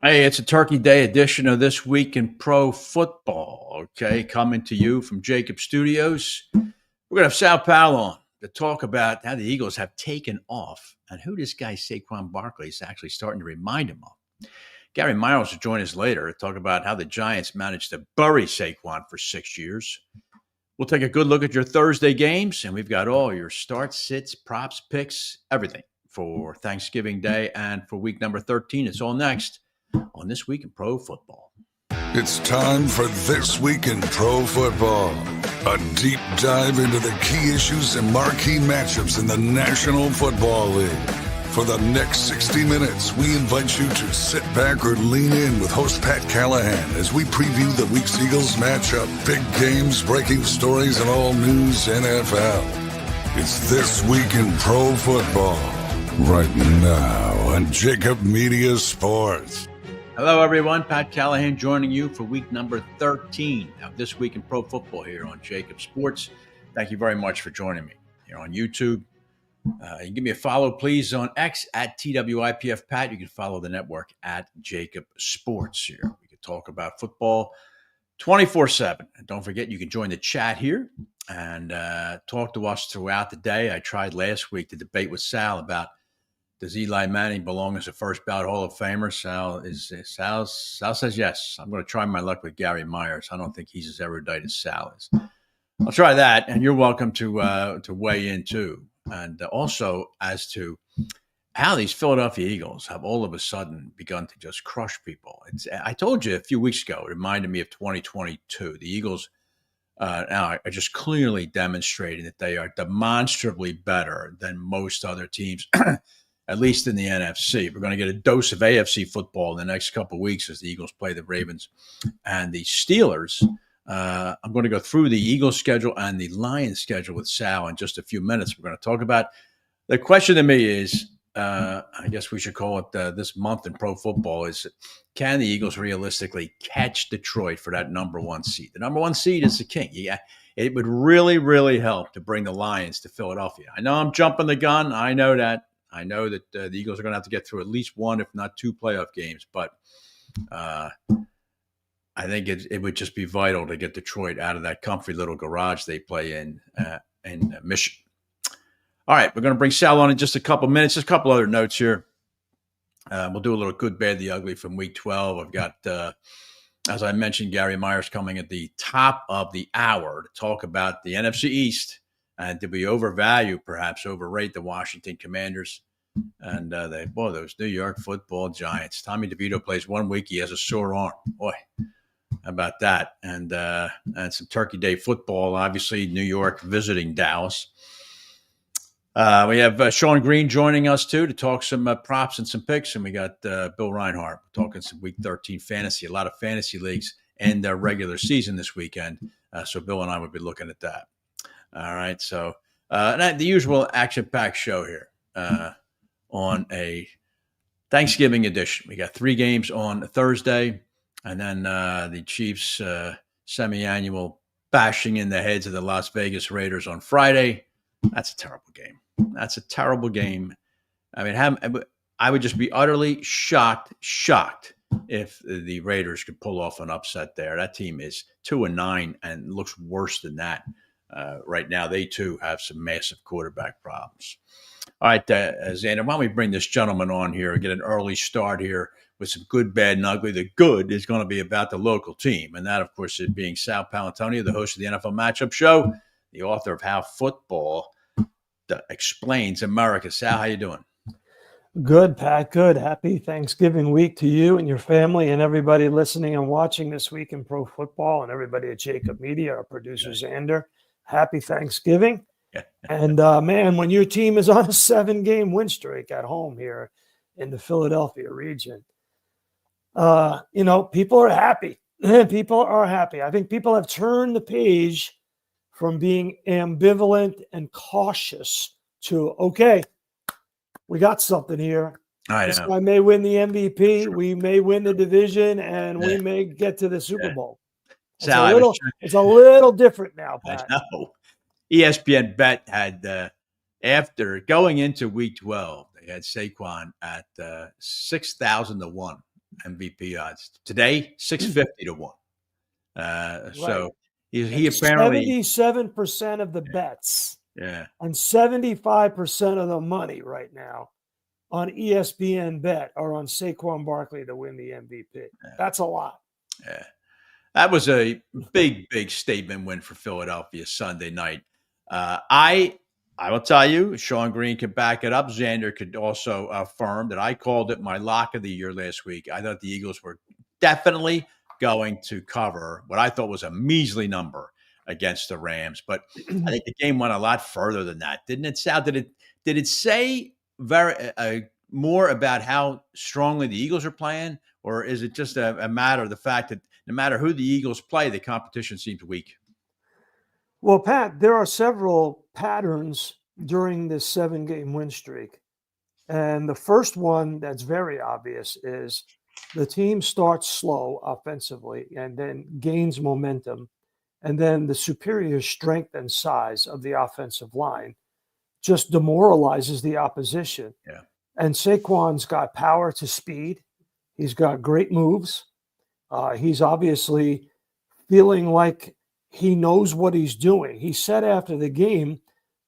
Hey, it's a Turkey Day edition of This Week in Pro Football, okay? Coming to you from JAKIB Studios. We're going to have Sal Paolantonio on to talk about how the Eagles have taken off and who this guy Saquon Barkley is actually starting to remind him of. Gary Myers will join us later to talk about how the Giants managed to bury Saquon for 6 years. We'll take a good look at your Thursday games, and we've got all your starts, sits, props, picks, everything for Thanksgiving Day and for week number 13. It's all next on This Week in Pro Football. It's time for This Week in Pro Football, a deep dive into the key issues and marquee matchups in the National Football League. For the next 60 minutes, we invite you to sit back or lean in with host Pat Callahan as we preview the week's Eagles matchup, big games, breaking stories, and all news NFL. It's This Week in Pro Football, right now on JAKIB Media Sports. Hello, everyone. Pat Callahan joining you for week number 13 of This Week in Pro Football here on JAKIB Sports. Thank you very much for joining me here on YouTube. You can give me a follow, please, on X at TWIPF Pat. You can follow the network at JAKIB Sports here. We can talk about football 24/7. And don't forget, you can join the chat here and talk to us throughout the day. I tried last week to debate with Sal about does Eli Manning belong as a first ballot Hall of Famer? Sal says yes. I'm going to try my luck with Gary Myers. I don't think he's as erudite as Sal is. I'll try that, and you're welcome to weigh in too. And also as to how these Philadelphia Eagles have all of a sudden begun to just crush people. I told you a few weeks ago, it reminded me of 2022. The Eagles now are just clearly demonstrating that they are demonstrably better than most other teams, at least in the NFC. We're going to get a dose of AFC football in the next couple of weeks as the Eagles play the Ravens and the Steelers. I'm going to go through the Eagles schedule and the Lions schedule with Sal in just a few minutes. We're going to talk about the question to me is, I guess we should call it this month in pro football is, can the Eagles realistically catch Detroit for that number one seed? The number one seed is the king. Yeah, it would really, really help to bring the Lions to Philadelphia. I know I'm jumping the gun. I know that. I know that the Eagles are going to have to get through at least one, if not two playoff games. But I think it would just be vital to get Detroit out of that comfy little garage they play in Michigan. All right, we're going to bring Sal on in just a couple minutes. Just a couple other notes here. We'll do a little good, bad, the ugly from week 12. I've got, as I mentioned, Gary Myers coming at the top of the hour to talk about the NFC East. And did we overvalue, perhaps overrate the Washington Commanders? And those New York Football Giants. Tommy DeVito plays 1 week. He has a sore arm. Boy, how about that? And some Turkey Day football. Obviously, New York visiting Dallas. We have Sean Green joining us, too, to talk some props and some picks. And we got Bill Reinhard talking some Week 13 fantasy. A lot of fantasy leagues end their regular season this weekend. So Bill and I will be looking at that. All right, so the usual action-packed show here on a Thanksgiving edition. We got 3 games on Thursday, and then the Chiefs' semi-annual bashing in the heads of the Las Vegas Raiders on Friday. That's a terrible game. That's a terrible game. I mean, I would just be utterly shocked if the Raiders could pull off an upset there. That team is 2-9 and looks worse than that. Right now, they too have some massive quarterback problems. All right, Xander, why don't we bring this gentleman on here and get an early start here with some good, bad, and ugly. The good is going to be about the local team, and that, of course, is being Sal Paolantonio, the host of the NFL Matchup Show, the author of How Football Explains America. Sal, how you doing? Good, Pat. Good. Happy Thanksgiving week to you and your family and everybody listening and watching this week in pro football, and everybody at JAKIB Media, our producer, Xander. Happy Thanksgiving. And, man, when your team is on a 7-game win streak at home here in the Philadelphia region, people are happy. People are happy. I think people have turned the page from being ambivalent and cautious to, okay, we got something here. This guy may win the MVP. Sure. We may win the division, and we may get to the Super Bowl. It's a little different now, Pat. I know. ESPN Bet had, after going into week 12, they had Saquon at 6,000 to 1 MVP odds. Today, 650 to 1. Right. So he apparently 77% of the bets yeah. and 75% of the money right now on ESPN Bet are on Saquon Barkley to win the MVP. Yeah. That's a lot. Yeah. That was a big statement win for Philadelphia Sunday night. I will tell you, Sean Green could back it up. Xander could also affirm that I called it my lock of the year last week. I thought the Eagles were definitely going to cover what I thought was a measly number against the Rams. But I think the game went a lot further than that, didn't it, Sal? Did it say more about how strongly the Eagles are playing, or is it just a matter of the fact that no matter who the Eagles play, the competition seems weak? Well, Pat, there are several patterns during this 7-game win streak. And the first one that's very obvious is the team starts slow offensively and then gains momentum. And then the superior strength and size of the offensive line just demoralizes the opposition. Yeah. And Saquon's got power to speed. He's got great moves. He's obviously feeling like he knows what he's doing. He said after the game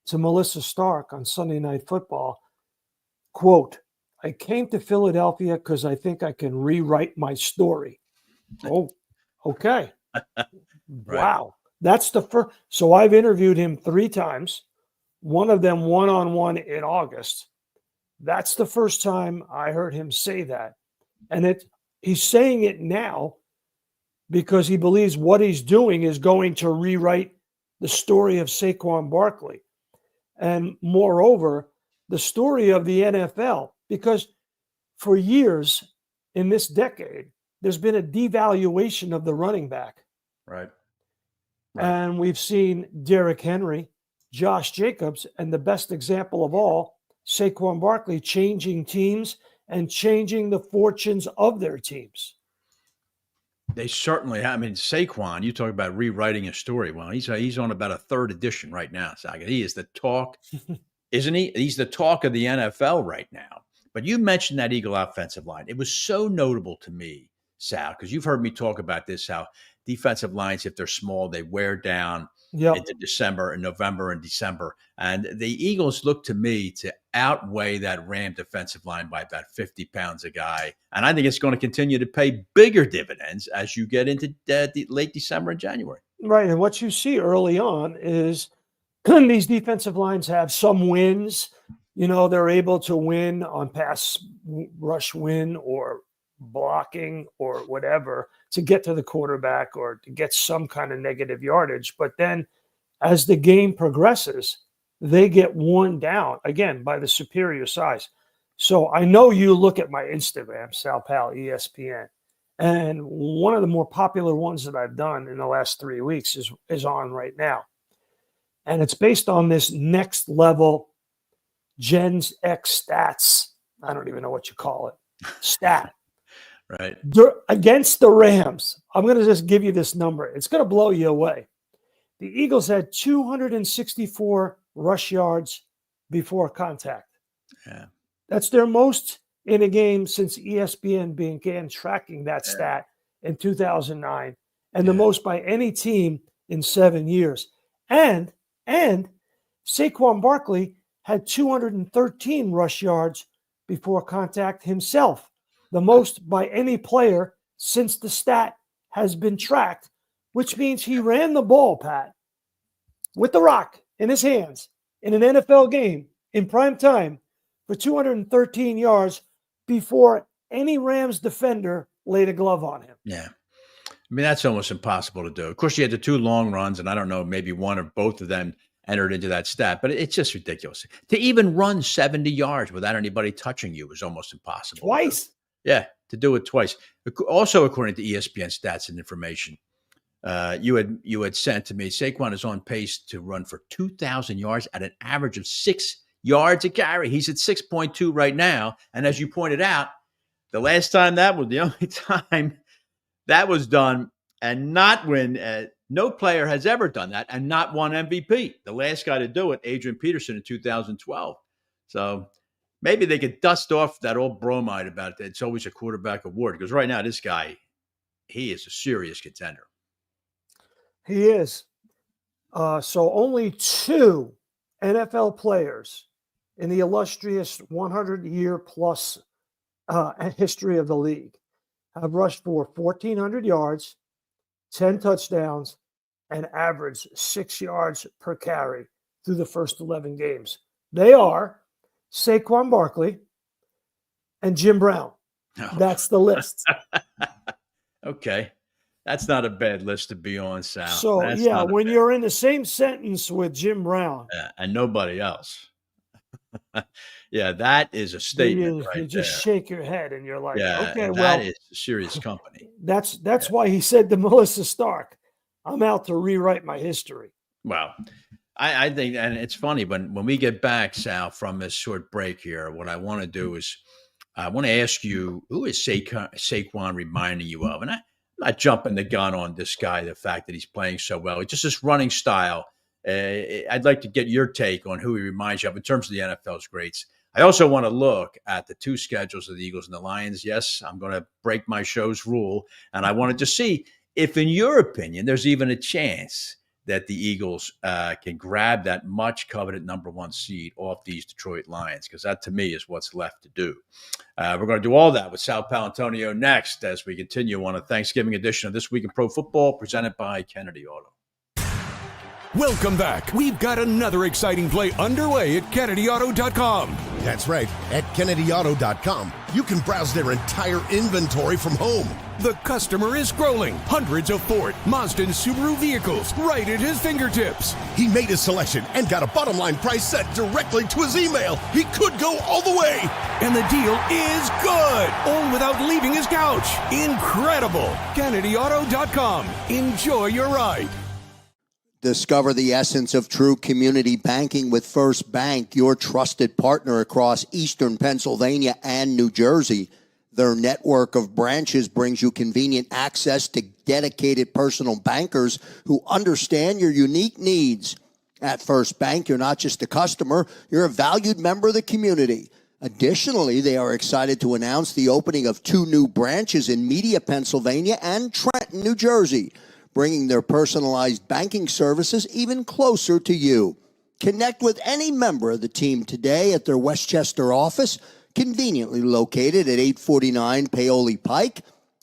to Melissa Stark on Sunday Night Football, quote, "I came to Philadelphia because I think I can rewrite my story." Oh, okay. Right. Wow. That's the first. So I've interviewed him 3 times, one of them one-on-one in August. That's the first time I heard him say that. And he's saying it now because he believes what he's doing is going to rewrite the story of Saquon Barkley. And moreover, the story of the NFL, because for years in this decade, there's been a devaluation of the running back. Right. And we've seen Derrick Henry, Josh Jacobs, and the best example of all, Saquon Barkley, changing teams and changing the fortunes of their teams. They certainly have. I mean, Saquon, you talk about rewriting a story. Well, he's on about a 3rd edition right now, Saga. He is the talk, isn't he? He's the talk of the NFL right now. But you mentioned that Eagle offensive line. It was so notable to me, Sal, because you've heard me talk about this, how defensive lines, if they're small, they wear down into December and November and December. And the Eagles look to me to outweigh that Ram defensive line by about 50 pounds a guy. And I think it's going to continue to pay bigger dividends as you get into late December and January. Right. And what you see early on is these defensive lines have some wins. You know, they're able to win on pass rush win or blocking or whatever to get to the quarterback or to get some kind of negative yardage. But then as the game progresses, they get worn down again by the superior size. So I know you look at my Instagram, Sal Pal, ESPN, and one of the more popular ones that I've done in the last 3 weeks is on right now. And it's based on this next level Gens X stats. I don't even know what you call it. Stat. Right. Against the Rams, I'm going to just give you this number. It's going to blow you away. The Eagles had 264 rush yards before contact. Yeah. That's their most in a game since ESPN began tracking that stat in 2009, and the most by any team in 7 years. And Saquon Barkley had 213 rush yards before contact himself, the most by any player since the stat has been tracked, which means he ran the ball, Pat, with the rock in his hands in an NFL game in prime time for 213 yards before any Rams defender laid a glove on him. Yeah. I mean, that's almost impossible to do. Of course, you had the 2 long runs, and I don't know, maybe one or both of them entered into that stat, but it's just ridiculous. To even run 70 yards without anybody touching you is almost impossible. Twice? Yeah, to do it twice. Also, according to ESPN stats and information, you had sent to me, Saquon is on pace to run for 2,000 yards at an average of 6 yards a carry. He's at 6.2 right now. And as you pointed out, the last time that was the only time that was done and not when no player has ever done that and not won MVP. The last guy to do it, Adrian Peterson in 2012. So maybe they could dust off that old bromide about that. It's always a quarterback award, because right now this guy, he is a serious contender. He is. So only 2 NFL players in the illustrious 100-year-plus history of the league have rushed for 1,400 yards, 10 touchdowns, and averaged 6 yards per carry through the first 11 games. They are Saquon Barkley and Jim Brown. Oh. That's the list. Okay. That's not a bad list to be on, Sal. So, when you're in the same sentence with Jim Brown. And nobody else. Yeah, that is a statement you just shake your head and you're like, okay, well. That is serious company. That's why he said to Melissa Stark, I'm out to rewrite my history. Well, I think, and it's funny, when we get back, Sal, from this short break here, what I want to do is I want to ask you, who is Saquon reminding you of? And I'm not jumping the gun on this guy, the fact that he's playing so well. It's just this running style. I'd like to get your take on who he reminds you of in terms of the NFL's greats. I also want to look at the 2 schedules of the Eagles and the Lions. Yes, I'm going to break my show's rule, and I wanted to see if, in your opinion, there's even a chance that the Eagles can grab that much-coveted number 1 seed off these Detroit Lions, because that, to me, is what's left to do. We're going to do all that with Sal Paolantonio next as we continue on a Thanksgiving edition of This Week in Pro Football, presented by Kennedy Auto. Welcome back. We've got another exciting play underway at KennedyAuto.com. That's right. At KennedyAuto.com, you can browse their entire inventory from home. The customer is scrolling hundreds of Ford, Mazda, and Subaru vehicles right at his fingertips. He made his selection and got a bottom line price set directly to his email. He could go all the way. And the deal is good, all without leaving his couch. Incredible. KennedyAuto.com. Enjoy your ride. Discover the essence of true community banking with First Bank, your trusted partner across Eastern Pennsylvania and New Jersey. Their network of branches brings you convenient access to dedicated personal bankers who understand your unique needs. At First Bank, you're not just a customer, you're a valued member of the community. Additionally, they are excited to announce the opening of 2 new branches in Media, Pennsylvania and Trenton, New Jersey, bringing their personalized banking services even closer to you. Connect with any member of the team today at their Westchester office, conveniently located at 849 Paoli Pike,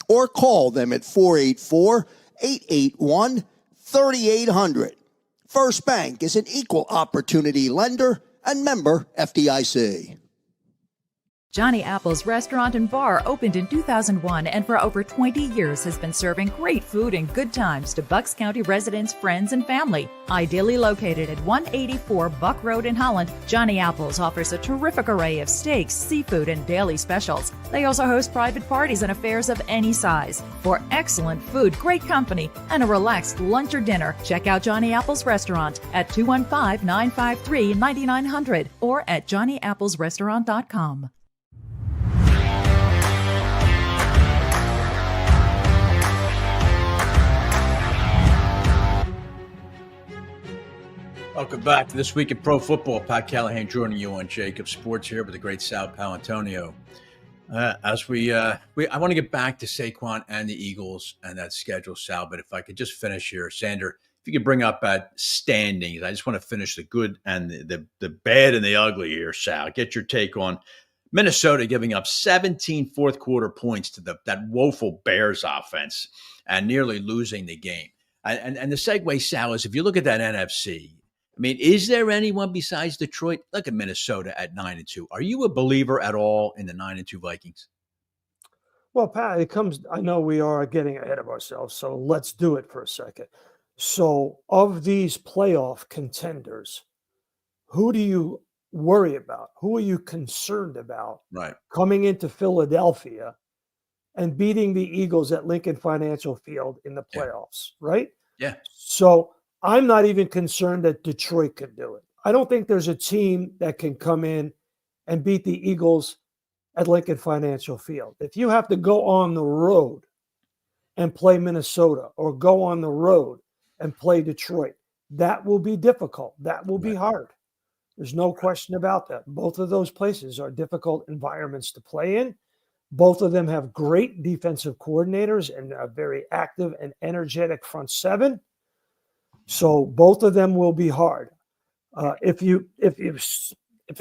or call them at 484-881-3800. First Bank is an equal opportunity lender and member FDIC. Johnny Apple's restaurant and bar opened in 2001 and for over 20 years has been serving great food and good times to Bucks County residents, friends, and family. Ideally located at 184 Buck Road in Holland, Johnny Apple's offers a terrific array of steaks, seafood, and daily specials. They also host private parties and affairs of any size. For excellent food, great company, and a relaxed lunch or dinner, check out Johnny Apple's restaurant at 215-953-9900 or at johnnyapplesrestaurant.com. Welcome back to This Week in Pro Football. Pat Callahan joining you on JAKIB Sports here with the great Sal Paolantonio. I want to get back to Saquon and the Eagles and that schedule, Sal, but if I could just finish here, Sander, if you could bring up at standings, I just want to finish the good and the bad and the ugly here, Sal. Get your take on Minnesota giving up 17 fourth quarter points to that woeful Bears offense and nearly losing the game. And the segue, Sal, is if you look at that NFC, I mean, is there anyone besides Detroit? Look at Minnesota at 9-2. Are you a believer at all in the 9-2 Vikings? Well, Pat, I know we are getting ahead of ourselves, so let's do it for a second. So of these playoff contenders, who do you worry about? Who are you concerned about coming into Philadelphia and beating the Eagles at Lincoln Financial Field in the playoffs, right? Yeah. So I'm not even concerned that Detroit can do it. I don't think there's a team that can come in and beat the Eagles at Lincoln Financial Field. If you have to go on the road and play Minnesota or go on the road and play Detroit, that will be difficult. That will be hard. There's no question about that. Both of those places are difficult environments to play in. Both of them have great defensive coordinators and a very active and energetic front seven. So both of them will be hard. If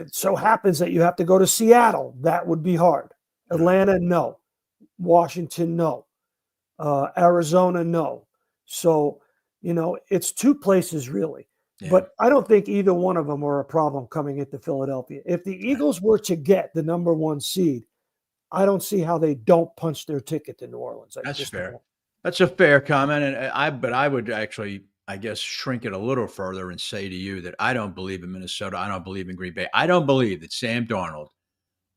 it so happens that you have to go to Seattle, that would be hard. Atlanta, no. Washington, no. Arizona, no. So, it's two places really. Yeah. But I don't think either one of them are a problem coming into Philadelphia. If the Eagles were to get the number 1 seed, I don't see how they don't punch their ticket to New Orleans. That's fair. That's a fair comment. And I would actually, I guess, shrink it a little further and say to you that I don't believe in Minnesota. I don't believe in Green Bay. I don't believe that Sam Darnold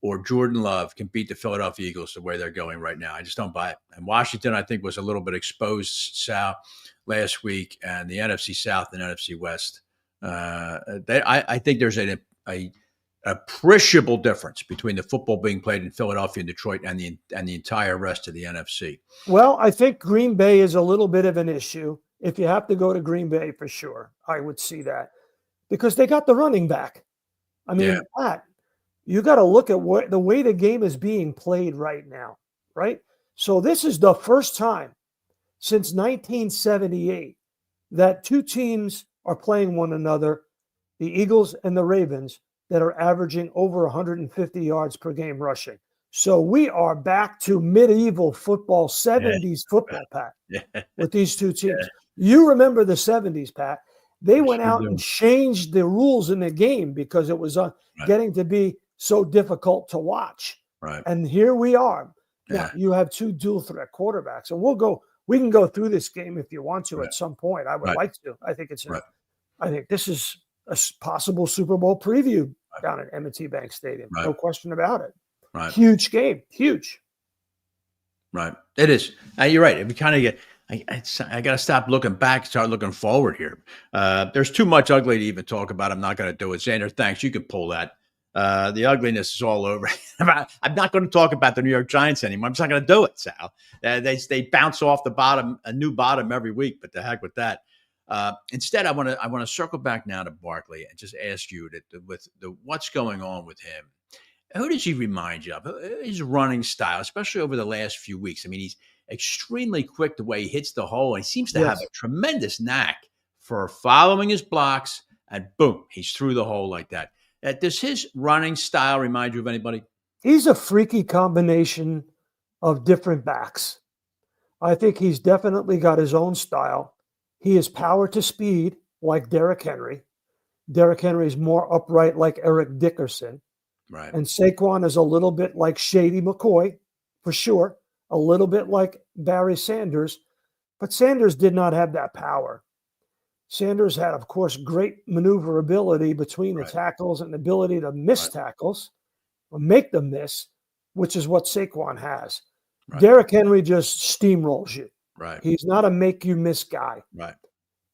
or Jordan Love can beat the Philadelphia Eagles the way they're going right now. I just don't buy it. And Washington, I think, was a little bit exposed, Sal, last week, and the NFC South and NFC West. I think there's an appreciable difference between the football being played in Philadelphia and Detroit and the entire rest of the NFC. Well, I think Green Bay is a little bit of an issue. If you have to go to Green Bay, for sure, I would see that because they got the running back. I mean, Pat, you got to look at the way the game is being played right now, right? So this is the first time since 1978 that two teams are playing one another, the Eagles and the Ravens, that are averaging over 150 yards per game rushing. So we are back to medieval football, 70s football, Pat, with these two teams. You remember the 70s, Pat. They went out and changed the rules in the game because it was getting to be so difficult to watch. Right. And here we are. Now, you have two dual threat quarterbacks, and we can go through this game if you want to at some point. I would like to. I think I think this is a possible Super Bowl preview down at M&T Bank Stadium. No question about it. Right. Huge game. Huge. Right. It is. You're right. We kind of get I got to stop looking back, start looking forward here. There's too much ugly to even talk about. I'm not going to do it. Xander, thanks. You can pull that. The ugliness is all over. I'm not going to talk about the New York Giants anymore. I'm just not going to do it, Sal. They bounce off the bottom, a new bottom every week, but the heck with that. Instead, I want to circle back now to Barkley and just ask you with what's going on with him. Who does he remind you of? His running style, especially over the last few weeks. I mean, he's extremely quick the way he hits the hole. And he seems to have a tremendous knack for following his blocks, and boom, he's through the hole like that. Does his running style remind you of anybody? He's a freaky combination of different backs. I think he's definitely got his own style. He is power to speed like Derrick Henry. Derrick Henry is more upright like Eric Dickerson. Right. And Saquon is a little bit like Shady McCoy, for sure. A little bit like Barry Sanders. But Sanders did not have that power. Sanders had, of course, great maneuverability between the tackles and the ability to miss tackles or make them miss, which is what Saquon has. Right. Derrick Henry just steamrolls you. Right. He's not a make-you-miss guy. Right.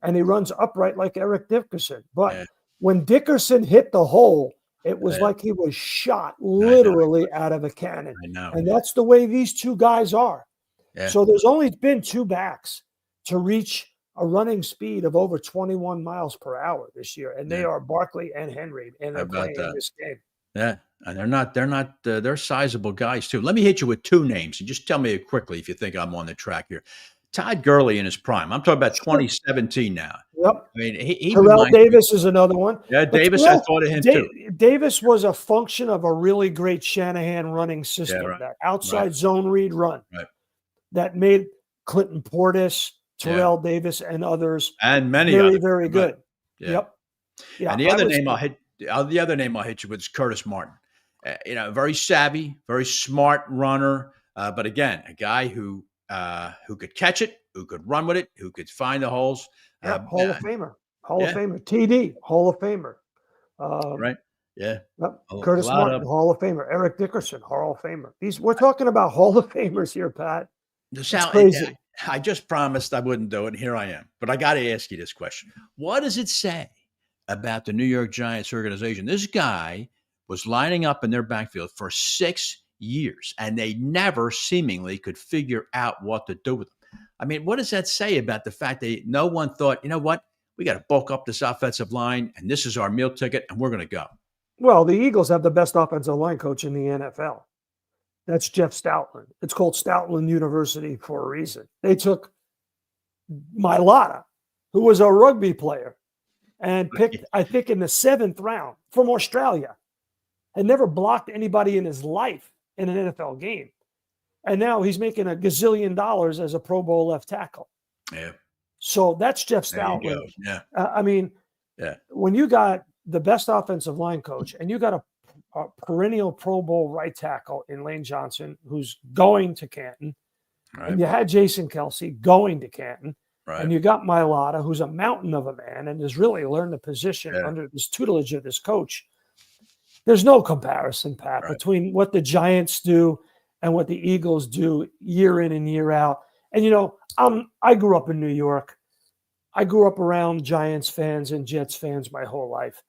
And he runs upright like Eric Dickerson. But when Dickerson hit the hole, it was like he was shot literally out of a cannon. I know. And that's the way these two guys are. Yeah. So there's only been two backs to reach a running speed of over 21 miles per hour this year. And they are Barkley and Henry. And they're playing in this game. Yeah. And they're sizable guys too. Let me hit you with two names and just tell me quickly if you think I'm on the track here. Todd Gurley in his prime. I'm talking about 2017 now. Yep. I mean, he Terrell Davis is another one. Yeah, Davis, I thought of him too. Davis was a function of a really great Shanahan running system, that outside zone read run that made Clinton Portis, Terrell Davis, and others and many very, others. very good. Yeah. Yep. Yeah. And the other name I'll hit you with is Curtis Martin. Very savvy, very smart runner, but again, a guy who could catch it, who could run with it, who could find the holes. Hall of Famer. Hall of Famer. TD, Hall of Famer. Right. Yeah. Yep. Curtis Martin, Hall of Famer. Eric Dickerson, Hall of Famer. We're talking about Hall of Famers here, Pat. It's crazy. I just promised I wouldn't do it, and here I am. But I got to ask you this question. What does it say about the New York Giants organization? This guy was lining up in their backfield for 6 years, and they never seemingly could figure out what to do with him. I mean, what does that say about the fact that no one thought, you know what, we got to bulk up this offensive line, and this is our meal ticket, and we're going to go. Well, the Eagles have the best offensive line coach in the NFL. That's Jeff Stoutland. It's called Stoutland University for a reason. They took Mailata, who was a rugby player, and picked, I think, in the 7th round from Australia. Had never blocked anybody in his life in an NFL game. And now he's making a gazillion dollars as a Pro Bowl left tackle. Yeah. So that's Jeff Stoutland. When you got the best offensive line coach and you got a perennial Pro Bowl right tackle in Lane Johnson, who's going to Canton, and you had Jason Kelsey going to Canton, and you got Mailata, who's a mountain of a man and has really learned the position under this tutelage of this coach. There's no comparison, Pat, between what the Giants do and what the Eagles do year in and year out. And, you know, I grew up in New York. I grew up around Giants fans and Jets fans my whole life.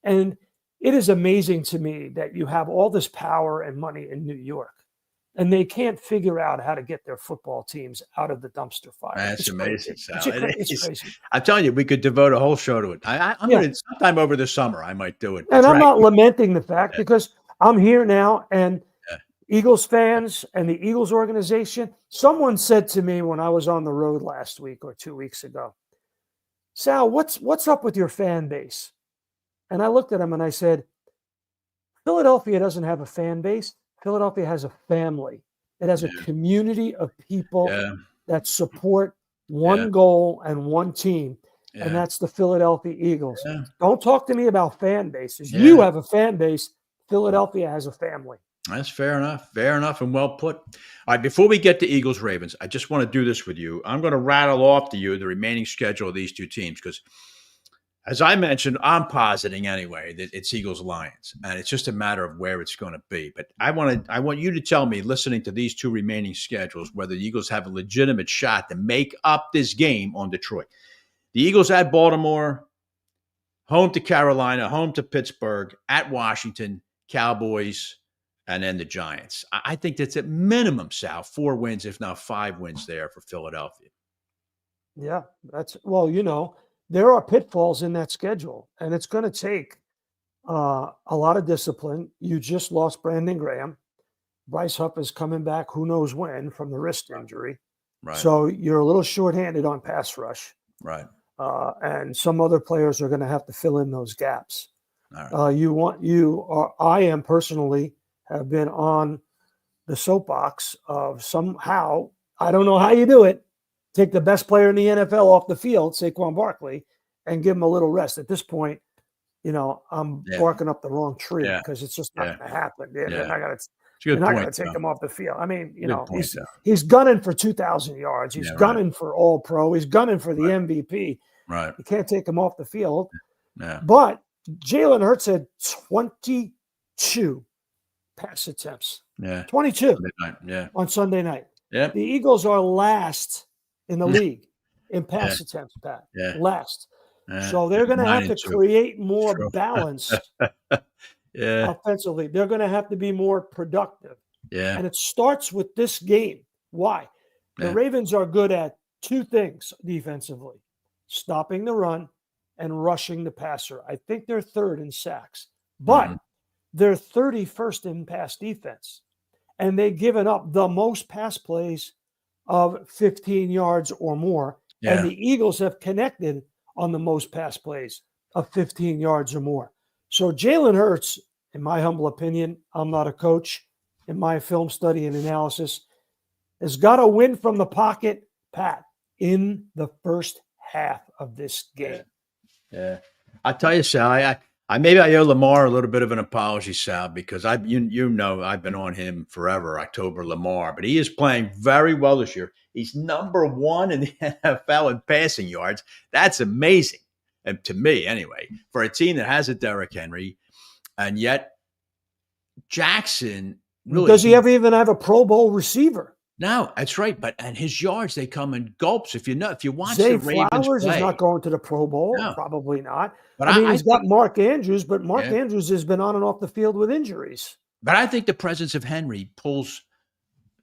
And it is amazing to me that you have all this power and money in New York, and they can't figure out how to get their football teams out of the dumpster fire. That's it's amazing, crazy. Sal. It's crazy. I'm telling you, we could devote a whole show to it. I'm going to, sometime over the summer, I might do it. And I'm not lamenting the fact because I'm here now, and Eagles fans and the Eagles organization, someone said to me when I was on the road last week or 2 weeks ago, Sal, what's up with your fan base? And I looked at him and I said, Philadelphia doesn't have a fan base. Philadelphia has a family. It has a community of people that support one goal and one team, and that's the Philadelphia Eagles. Don't talk to me about fan bases. You have a fan base. Philadelphia has a family. That's fair enough. Fair enough and well put. All right, before we get to Eagles Ravens, I just want to do this with you. I'm going to rattle off to you the remaining schedule of these two teams because, as I mentioned, I'm positing anyway that it's Eagles Lions, and it's just a matter of where it's going to be. But I want you to tell me, listening to these two remaining schedules, whether the Eagles have a legitimate shot to make up this game on Detroit. The Eagles at Baltimore, home to Carolina, home to Pittsburgh, at Washington, Cowboys, and then the Giants. I think that's at minimum, Sal, 4 wins, if not 5 wins there for Philadelphia. Yeah, well, you know, there are pitfalls in that schedule, and it's going to take a lot of discipline. You just lost Brandon Graham. Bryce Huff is coming back who knows when from the wrist injury. So you're a little shorthanded on pass rush. And some other players are going to have to fill in those gaps. I am personally have been on the soapbox of somehow, I don't know how you do it, take the best player in the NFL off the field, Saquon Barkley, and give him a little rest. At this point, you know, I'm barking up the wrong tree because it's just not going to happen. They're not going to take him off the field. I mean, you know, he's gunning for 2,000 yards. He's gunning for All-Pro. He's gunning for the MVP. You can't take him off the field. But Jalen Hurts had 22 pass attempts. 22 on Sunday night. The Eagles are last in the league in pass attempts, Pat. Last. So they're going to have to create more balance offensively. They're going to have to be more productive. And it starts with this game. Why? The Ravens are good at 2 things defensively: stopping the run and rushing the passer. I think they're 3rd in sacks. But they're 31st in pass defense, and they've given up the most pass plays of 15 yards or more. And the Eagles have connected on the most pass plays of 15 yards or more. So Jalen Hurts, in my humble opinion, I'm not a coach, in my film study and analysis, has got to win from the pocket, Pat, in the first half of this game. I'll tell you, Sal, maybe I owe Lamar a little bit of an apology, Sal, because you know I've been on him forever, October Lamar, but he is playing very well this year. He's number 1 in the NFL in passing yards. That's amazing, and to me anyway, for a team that has a Derrick Henry, and yet Jackson really does he ever even have a Pro Bowl receiver? No, that's right. And his yards, they come in gulps. If you watch Zay the Ravens Flowers play, is not going to the Pro Bowl. No. Probably not. But I mean, he's got Mark Andrews, but Mark Andrews has been on and off the field with injuries. But I think the presence of Henry pulls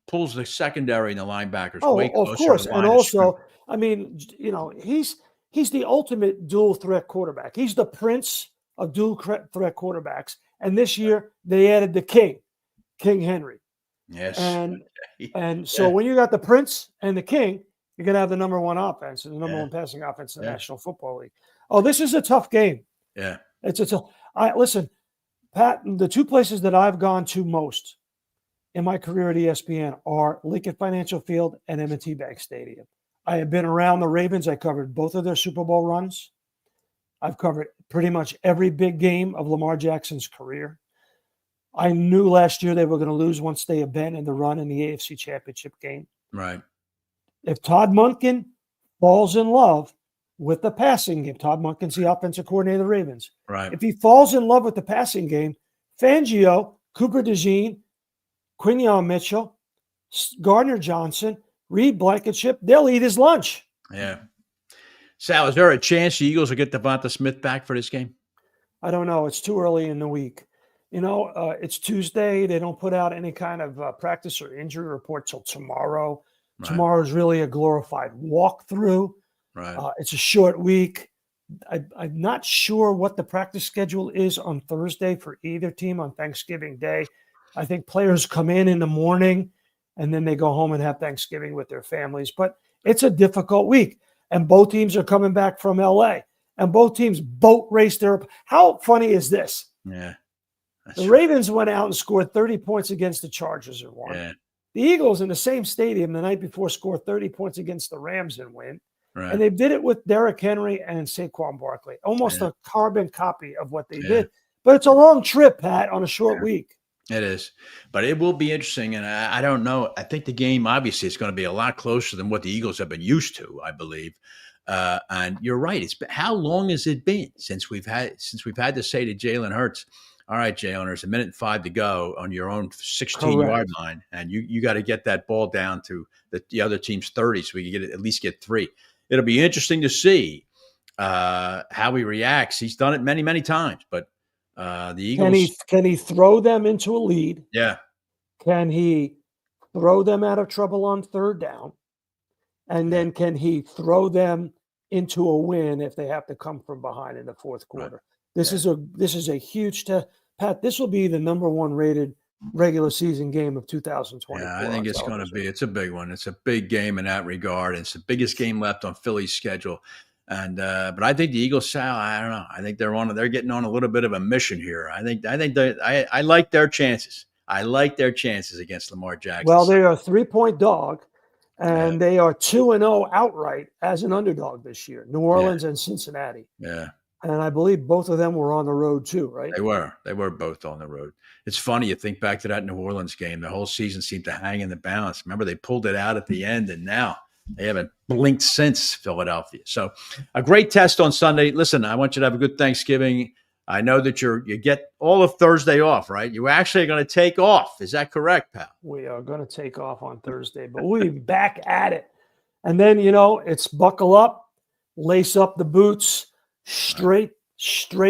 the secondary and the linebackers way closer. Of course. And also, I mean, you know, he's he's the ultimate dual threat quarterback. He's the prince of dual threat quarterbacks. And this year they added the King Henry. Yes. And so when you got the Prince and the King, you're going to have the number one offense and the number one passing offense in the National Football League. Oh, this is a tough game. Yeah. It's a tough. Listen, Pat, the two places that I've gone to most in my career at ESPN are Lincoln Financial Field and M&T Bank Stadium. I have been around the Ravens. I covered both of their Super Bowl runs. I've covered pretty much every big game of Lamar Jackson's career. I knew last year they were going to lose once they abandoned the run in the AFC Championship game. Right. If Todd Monken falls in love with the passing game, Todd Monken's the offensive coordinator of the Ravens. Right. If he falls in love with the passing game, Fangio, Cooper DeJean, Quinion Mitchell, Gardner Johnson, Reed Blankenship, they'll eat his lunch. Yeah. Sal, is there a chance the Eagles will get Devonta Smith back for this game? I don't know. It's too early in the week. It's Tuesday. They don't put out any kind of practice or injury report till tomorrow. Right. Tomorrow is really a glorified walkthrough. Right. It's a short week. I'm not sure what the practice schedule is on Thursday for either team on Thanksgiving Day. I think players come in the morning and then they go home and have Thanksgiving with their families. But it's a difficult week. And both teams are coming back from L.A. And both teams boat raced their – how funny is this? Yeah. The Ravens went out and scored 30 points against the Chargers and won. Yeah. The Eagles in the same stadium the night before scored 30 points against the Rams and win. Right. And they did it with Derrick Henry and Saquon Barkley. Almost a carbon copy of what they did. But it's a long trip, Pat, on a short week. It is. But it will be interesting. And I don't know. I think the game, obviously, is going to be a lot closer than what the Eagles have been used to, I believe. And you're right. It's been, how long has it been since we've had to say to Jalen Hurts, all right, Jalen, there's 1:05 to go on your own 16-yard line, and you got to get that ball down to the other team's 30 so we can at least get 3. It'll be interesting to see how he reacts. He's done it many, many times, but the Eagles. Can he throw them into a lead? Yeah. Can he throw them out of trouble on third down? And then can he throw them into a win if they have to come from behind in the fourth quarter? Right. This is a huge test. Pat, this will be the number 1 rated regular season game of 2024. Yeah, I think it's going to be. It's a big one. It's a big game in that regard. It's the biggest game left on Philly's schedule. And but I think the Eagles, Sal, I don't know. I think they're getting on a little bit of a mission here. I like their chances. I like their chances against Lamar Jackson. Well, they are a 3-point dog, and they are 2-0 outright as an underdog this year. New Orleans and Cincinnati. Yeah. And I believe both of them were on the road too, right? They were both on the road. It's funny. You think back to that New Orleans game. The whole season seemed to hang in the balance. Remember, they pulled it out at the end, and now they haven't blinked since Philadelphia. So a great test on Sunday. Listen, I want you to have a good Thanksgiving. I know that you get all of Thursday off, right? You actually are going to take off. Is that correct, pal? We are going to take off on Thursday, but we'll be back at it. And then, it's buckle up, lace up the boots, straight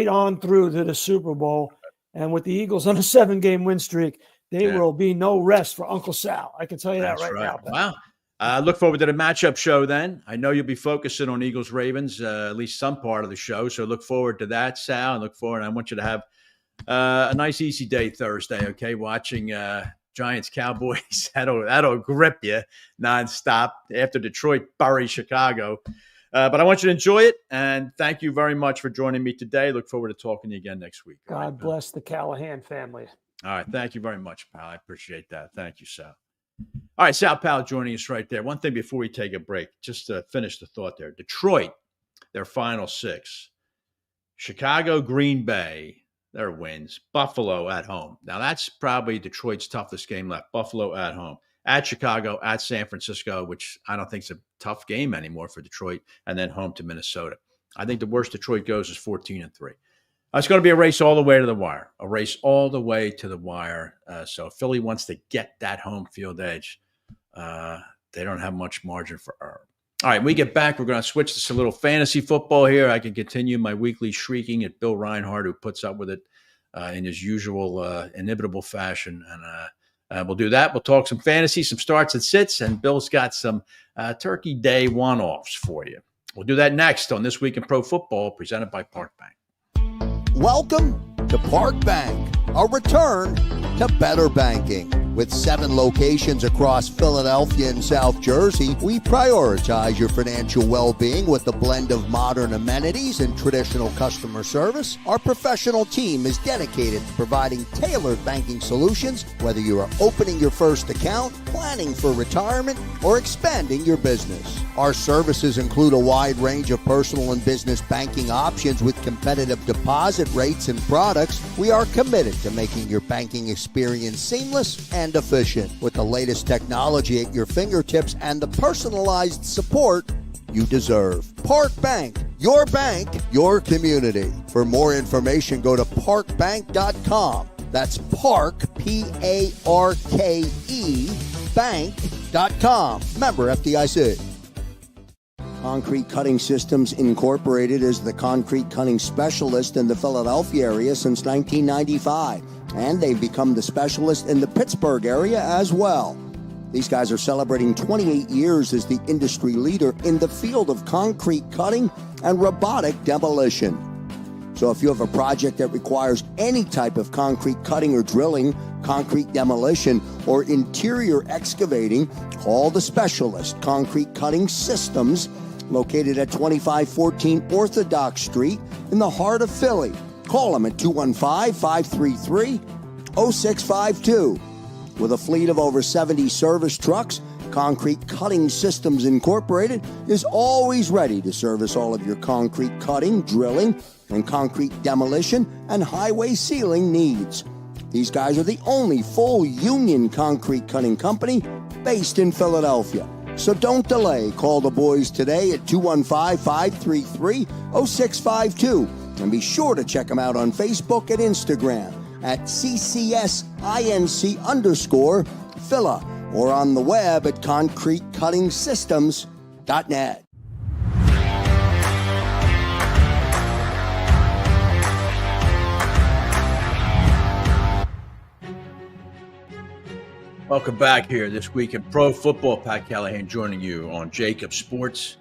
on through to the Super Bowl. And with the Eagles on a 7-game win streak, there will be no rest for Uncle Sal. I can tell you that right now. Wow. Look forward to the matchup show then. I know you'll be focusing on Eagles-Ravens, at least some part of the show. So look forward to that, Sal. And I want you to have a nice, easy day Thursday, okay? Watching Giants-Cowboys. That'll grip you nonstop after Detroit buries Chicago. But I want you to enjoy it, and thank you very much for joining me today. Look forward to talking to you again next week. God bless the Callahan family. All right. Thank you very much, pal. I appreciate that. Thank you, Sal. All right, Sal Powell joining us right there. One thing before we take a break, just to finish the thought there. Detroit, their final 6. Chicago, Green Bay, their wins. Buffalo at home. Now, that's probably Detroit's toughest game left. Buffalo at home. At Chicago, at San Francisco, which I don't think is a tough game anymore for Detroit, and then home to Minnesota. I think the worst Detroit goes is 14-3. It's going to be a race all the way to the wire, So if Philly wants to get that home field edge, they don't have much margin for error. All right, when we get back, we're going to switch to some little fantasy football here. I can continue my weekly shrieking at Bill Reinhard, who puts up with it in his usual inimitable fashion. And we'll do that. We'll talk some fantasy, some starts and sits, and Bill's got some Turkey Day one-offs for you. We'll do that next on This Week in Pro Football, presented by Park Bank. Welcome to Park Bank, a return to better banking. With 7 locations across Philadelphia and South Jersey, we prioritize your financial well-being with a blend of modern amenities and traditional customer service. Our professional team is dedicated to providing tailored banking solutions, whether you are opening your first account, planning for retirement, or expanding your business. Our services include a wide range of personal and business banking options with competitive deposit rates and products. We are committed to making your banking experience seamless and efficient, with the latest technology at your fingertips and the personalized support you deserve. Park Bank, your community. For more information, go to parkbank.com. That's Park, P-A-R-K-E, bank.com. Member FDIC. Concrete Cutting Systems Incorporated is the concrete cutting specialist in the Philadelphia area since 1995. And they've become the specialist in the Pittsburgh area as well. These guys are celebrating 28 years as the industry leader in the field of concrete cutting and robotic demolition. So if you have a project that requires any type of concrete cutting or drilling, concrete demolition, or interior excavating, call the specialist, Concrete Cutting Systems, located at 2514 Orthodox Street in the heart of Philly. Call them at 215-533-0652. With a fleet of over 70 service trucks, Concrete Cutting Systems Incorporated is always ready to service all of your concrete cutting, drilling, and concrete demolition and highway sealing needs. These guys are the only full union concrete cutting company based in Philadelphia. So don't delay. Call the boys today at 215-533-0652. And be sure to check them out on Facebook and Instagram at CCSINC_Phila or on the web at concretecuttingsystems.net. Welcome back here this week in Pro Football. Pat Callahan joining you on JAKIB Sports.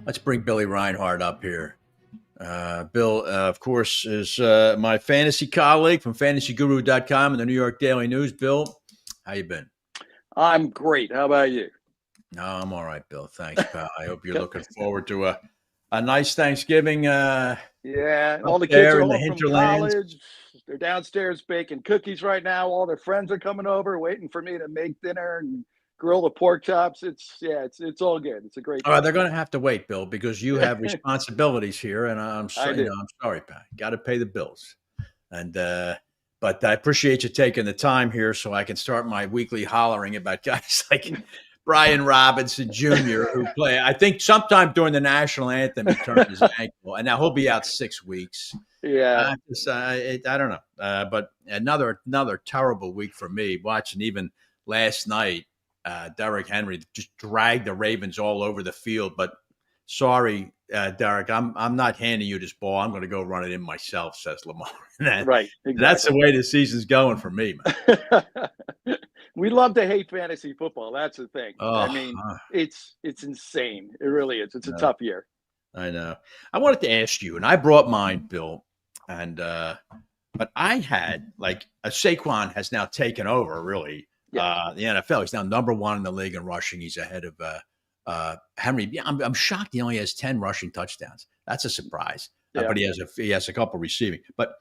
Let's bring Billy Reinhard up here. Bill, of course, is my fantasy colleague from fantasyguru.com and the New York Daily News. Bill, how you been? I'm great. How about you? No, I'm all right, Bill. Thanks, pal. I hope you're looking forward to a nice Thanksgiving. Yeah, all the kids are home from college. They're downstairs baking cookies right now. All their friends are coming over, waiting for me to make dinner and grill the pork chops. It's all good. It's a great. All right, they're going to have to wait, Bill, because you have responsibilities here, and I'm sorry, I'm sorry, Pat. Got to pay the bills, and but I appreciate you taking the time here so I can start my weekly hollering about guys like Brian Robinson Jr., who play. I think sometime during the national anthem he turned his ankle, and now he'll be out 6 weeks. Yeah, I don't know, but another terrible week for me. Watching even last night. Derrick Henry just dragged the Ravens all over the field, but sorry, Derrick, I'm not handing you this ball. I'm going to go run it in myself, says Lamar. Right. Exactly. That's the way the season's going for me, man. We love to hate fantasy football. That's the thing. I mean, it's insane. It really is. It's a tough year. I know. I wanted to ask you, and I brought mine, Bill, and but I had like Saquon has now taken over, really. Yeah. The NFL. He's now number 1 in the league in rushing. He's ahead of Henry. Yeah, I'm shocked he only has 10 rushing touchdowns. That's a surprise. Yeah. But he has a couple receiving. But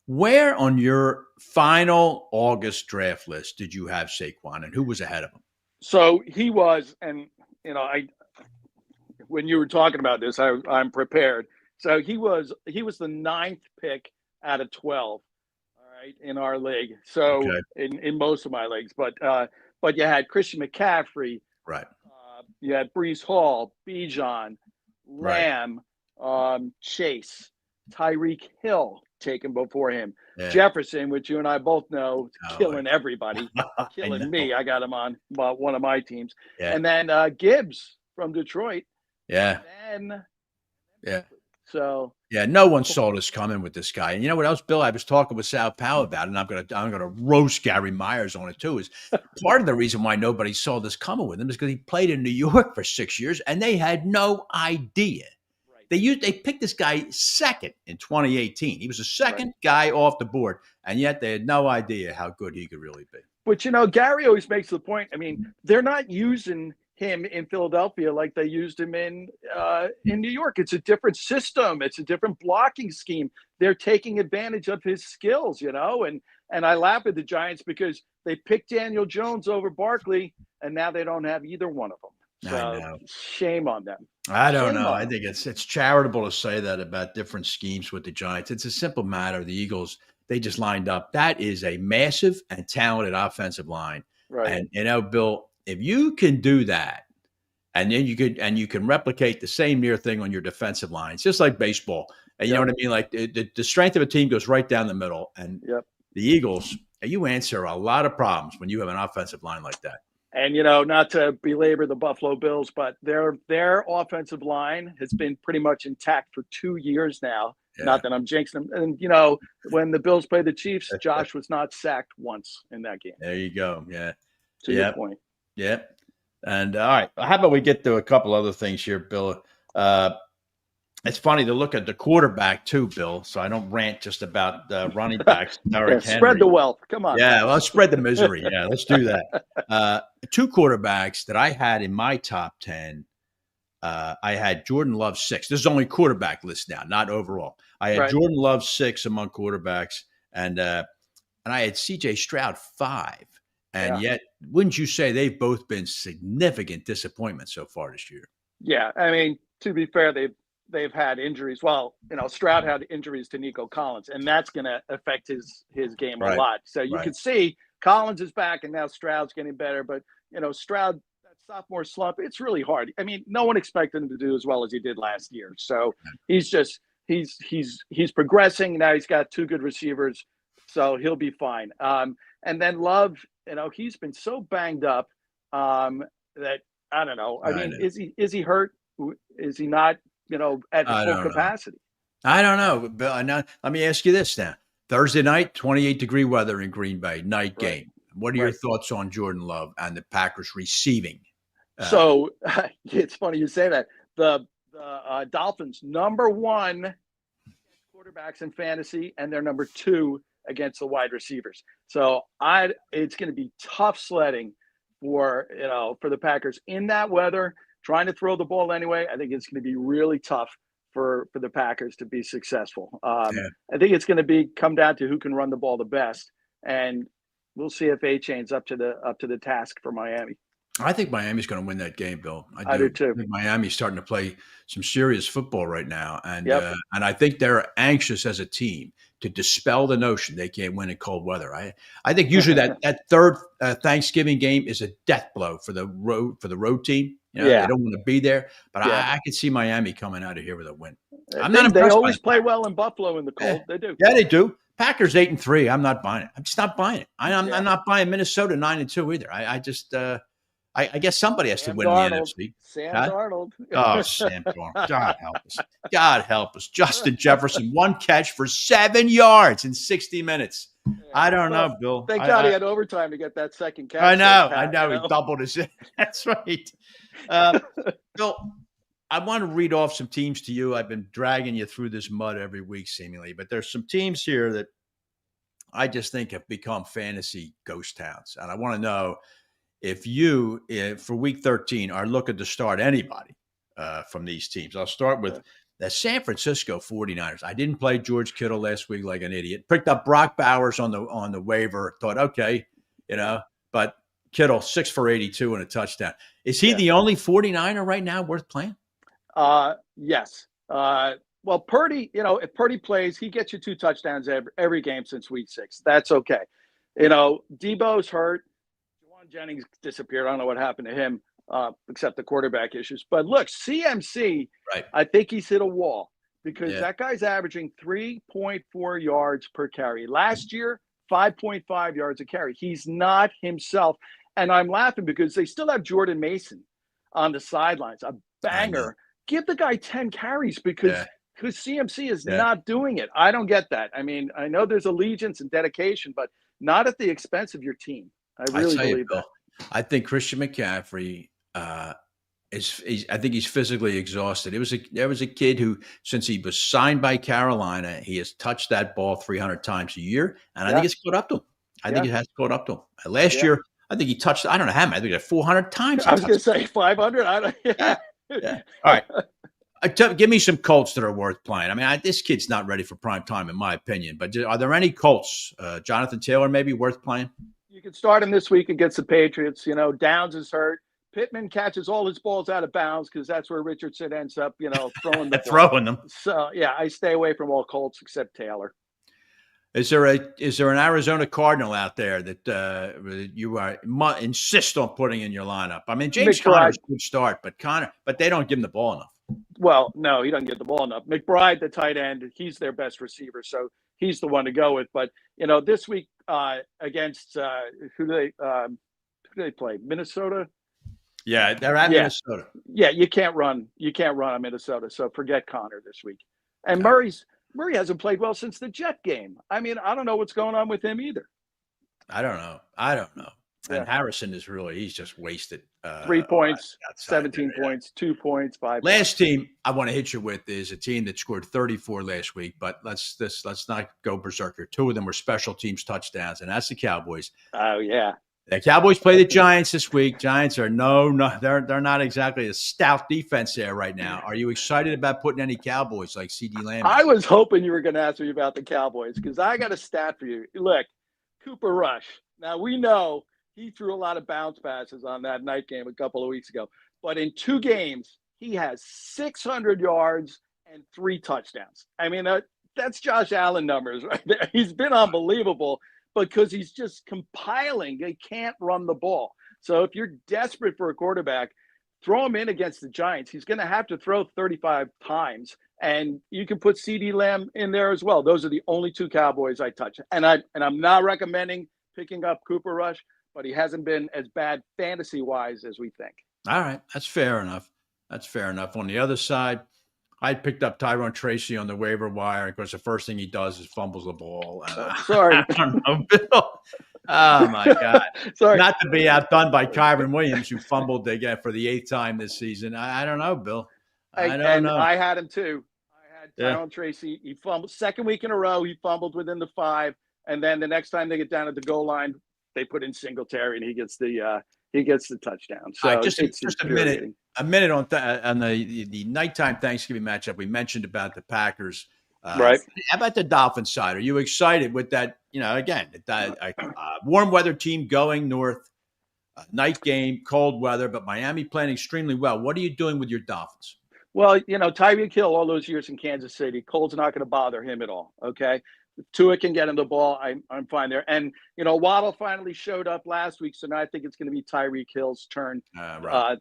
where on your final August draft list did you have Saquon, and who was ahead of him? So he was, and when you were talking about this, I'm prepared. So he was the 9th pick out of 12. In our league, so in most of my leagues, but you had Christian McCaffrey, right? You had Breece Hall, Bijan, Lamb, Chase, Tyreek Hill taken before him, Jefferson, which you and I both know, killing everybody, killing me. I got him on one of my teams, and then Gibbs from Detroit, and then So yeah, no one saw this coming with this guy. And you know what else, Bill? I was talking with Sal Paolantonio about it, and I'm gonna roast Gary Myers on it too. Is part of the reason why nobody saw this coming with him is because he played in New York for 6 years, and they had no idea. They picked this guy second in 2018. He was the second guy off the board, and yet they had no idea how good he could really be. But Gary always makes the point. I mean, they're not using him in Philadelphia like they used him in New York. It's a different system. It's a different blocking scheme. They're taking advantage of his skills, and I laugh at the Giants because they picked Daniel Jones over Barkley, and now they don't have either one of them. So shame on them. I don't know. I think it's charitable to say that about different schemes with the Giants. It's a simple matter. The Eagles, they just lined up. That is a massive and talented offensive line. Right. And Bill, if you can do that, and then you can replicate the same near thing on your defensive line, it's just like baseball. And you know what I mean? Like the strength of a team goes right down the middle. And the Eagles, you answer a lot of problems when you have an offensive line like that. And, not to belabor the Buffalo Bills, but their offensive line has been pretty much intact for 2 years now. Yeah. Not that I'm jinxing them. And, when the Bills played the Chiefs, Josh was not sacked once in that game. There you go. Yeah. To your point. Yeah. And all right, how about we get to a couple other things here, Bill? It's funny to look at the quarterback too, Bill, so I don't rant just about running backs. Spread the wealth. Come on. Yeah, let's spread the misery. Yeah, let's do that. Two quarterbacks that I had in my top 10, I had Jordan Love 6. This is only quarterback list now, not overall. I had Jordan Love 6 among quarterbacks, and I had C.J. Stroud 5. And yet, wouldn't you say they've both been significant disappointments so far this year? Yeah, I mean, to be fair, they've had injuries. Well, Stroud had injuries to Nico Collins, and that's going to affect his game a lot. So you can see Collins is back, and now Stroud's getting better. But Stroud, that sophomore slump, it's really hard. I mean, no one expected him to do as well as he did last year. So he's progressing now. He's got 2 good receivers, so he'll be fine. And then Love, he's been so banged up that I don't know. I mean, is he hurt? Is he not? At full capacity. I don't know, Bill. Now, let me ask you this now. Thursday night, 28-degree weather in Green Bay, night game. What are your thoughts on Jordan Love and the Packers receiving? So it's funny you say that. The Dolphins, number 1 quarterbacks in fantasy, and they're number 2 against the wide receivers. So it's going to be tough sledding for the Packers in that weather. Trying to throw the ball anyway, I think it's going to be really tough for the Packers to be successful. I think it's going to come down to who can run the ball the best, and we'll see if A-Chain's up to the task for Miami. I think Miami's going to win that game, Bill. I do too. I think Miami's starting to play some serious football right now, and I think they're anxious as a team to dispel the notion they can't win in cold weather. I think usually that third Thanksgiving game is a death blow for the road team. They don't want to be there, but I can see Miami coming out of here with a win. They always play well in Buffalo in the cold. They do. Yeah, they do. Packers 8-3. I'm not buying it. I'm just not buying it. I'm not buying Minnesota 9-2 either. I just I guess somebody has to win the NFC. Sam Darnold. Oh, Sam Darnold. God help us. God help us. Justin Jefferson, 1 catch for 7 yards in 60 minutes. I don't know, Bill. Thank God he had overtime to get that second catch. I know. He doubled his. That's right. Bill, I want to read off some teams to you. I've been dragging you through this mud every week, seemingly, but there's some teams here that I just think have become fantasy ghost towns. And I want to know if you, for week 13, are looking to start anybody from these teams. I'll start with the San Francisco 49ers. I didn't play George Kittle last week like an idiot. Picked up Brock Bowers on the waiver. Thought, okay, but Kittle 6 for 82 and a touchdown. Is he the only 49er right now worth playing? Yes. Well, Purdy, if Purdy plays, he gets you 2 touchdowns every game since week 6. That's okay. Debo's hurt. Juwan Jennings disappeared. I don't know what happened to him, except the quarterback issues. But look, CMC, I think he's hit a wall because that guy's averaging 3.4 yards per carry. Last year, 5.5 yards a carry. He's not himself. And I'm laughing because they still have Jordan Mason on the sidelines, a banger. Give the guy 10 carries because because CMC is not doing it. I don't get that. I mean, I know there's allegiance and dedication, but not at the expense of your team. I really believe that. I think Christian McCaffrey I think he's physically exhausted. There was a kid who, since he was signed by Carolina, he has touched that ball 300 times a year, and I think it's caught up to him. I think it has caught up to him. Last year, I think he touched, I don't know how many, I think 400 times. I was going to say 500. I don't. Yeah. All right. Give me some Colts that are worth playing. I mean, this kid's not ready for prime time, in my opinion. But are there any Colts, Jonathan Taylor, maybe worth playing? You can start him this week against the Patriots. You know, Downs is hurt. Pittman catches all his balls out of bounds because that's where Richardson ends up, throwing them. So, yeah, I stay away from all Colts except Taylor. Is there an Arizona Cardinal out there that you insist on putting in your lineup? I mean, James Conner's a good start, but they don't give him the ball enough. Well, no, he doesn't get the ball enough. McBride, the tight end, he's their best receiver, so he's the one to go with. But this week against who do they play? Minnesota. Yeah, they're at Minnesota. Yeah, you can't run on Minnesota, so forget Conner this week. And Murray hasn't played well since the Jet game. I mean, I don't know what's going on with him either. I don't know. And Harrison he's just wasted. 3 points, 17 points, 2 points, 5 Last team I want to hit you with is a team that scored 34 last week, but let's not go berserker. 2 of them were special teams touchdowns, and that's the Cowboys. Oh, yeah. The Cowboys play the Giants this week. Giants are they're not exactly a stout defense there right now. Are you excited about putting any Cowboys like CeeDee Lamb? I was hoping you were going to ask me about the Cowboys because I got a stat for you. Look, Cooper Rush. Now, we know he threw a lot of bounce passes on that night game a couple of weeks ago. But in 2 games, he has 600 yards and 3 touchdowns. I mean, that's Josh Allen numbers right there. He's been unbelievable because he's just compiling. They can't run the ball. So if you're desperate for a quarterback, throw him in against the Giants. He's going to have to throw 35 times. And you can put CeeDee Lamb in there as well. Those are the only 2 Cowboys I touch. And I'm not recommending picking up Cooper Rush, but he hasn't been as bad fantasy-wise as we think. All right. That's fair enough. On the other side, I picked up Tyrone Tracy on the waiver wire. Of course, the first thing he does is fumbles the ball. Sorry. I don't know, Bill. Oh, my God. Sorry. Not to be outdone by Kyron Williams, who fumbled again for the 8th time this season. I don't know, Bill. I don't know. I had him, too. I had Tyrone Tracy. He fumbled. 2nd week in a row, he fumbled within the 5. And then the next time they get down at the goal line, they put in Singletary, and he gets the touchdown. So right, just a minute on the nighttime Thanksgiving matchup. We mentioned about the Packers. Right. How about the Dolphins side? Are you excited with that? Again, warm weather team going north, night game, cold weather, but Miami playing extremely well. What are you doing with your Dolphins? Well, Tyreek Hill all those years in Kansas City, cold's not going to bother him at all. Okay. Tua can get him the ball. I'm fine there. And, Waddle finally showed up last week. So now I think it's going to be Tyreek Hill's turn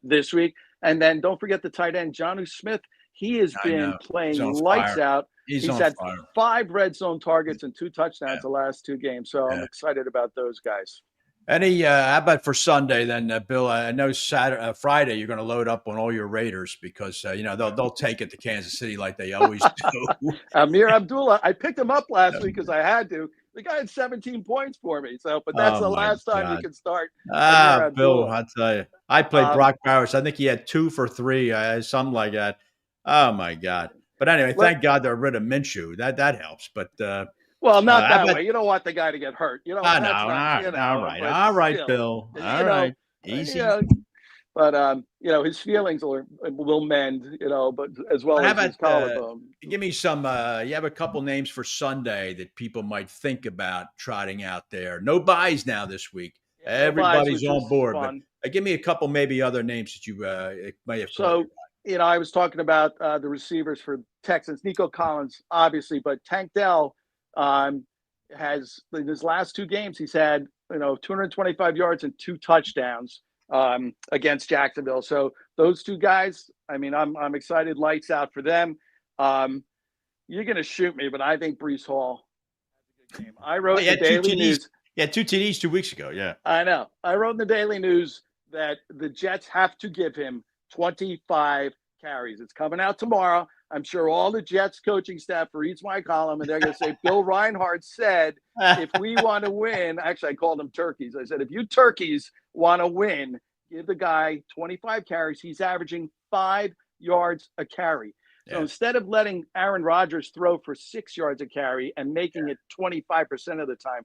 this week. And then don't forget the tight end, Jonnu Smith. He has been playing lights out. He's had 5 red zone targets and 2 touchdowns the last 2 games. So I'm excited about those guys. How about for Sunday then, Bill? I know Friday you're going to load up on all your Raiders because they'll take it to Kansas City like they always do. Amir Abdullah, I picked him up last week because I had to. The guy had 17 points for me. So, but that's the last time you can start. Bill, I'll tell you, I played Brock Bowers. I think he had 2 for 3, something like that. Oh my God! But anyway, thank God they're rid of Minshew. That helps. But well, not that way. You don't want the guy to get hurt. All right, Bill. All right, easy. But his feelings will mend. But as well as his collarbone. Give me some. You have a couple names for Sunday that people might think about trotting out there. No buys now this week. Yeah, everybody's on board. But give me a couple, maybe other names that you may have. So. I was talking about the receivers for Texans, Nico Collins, obviously, but Tank Dell has in his last 2 games, he's had 225 yards and 2 touchdowns against Jacksonville. So those 2 guys, I'm excited. Lights out for them. You're going to shoot me, but I think Breece Hall has a good game. I wrote in the Daily News. Yeah, 2 TDs 2 weeks ago. Yeah, I know. I wrote in the Daily News that the Jets have to give him 25 carries. It's coming out tomorrow. I'm sure all the Jets coaching staff reads my column, and they're going to say, Bill Reinhard said, if we want to win, actually, I called them turkeys. I said, if you turkeys want to win, give the guy 25 carries. He's averaging 5 yards a carry. So instead of letting Aaron Rodgers throw for 6 yards a carry and making it 25% of the time,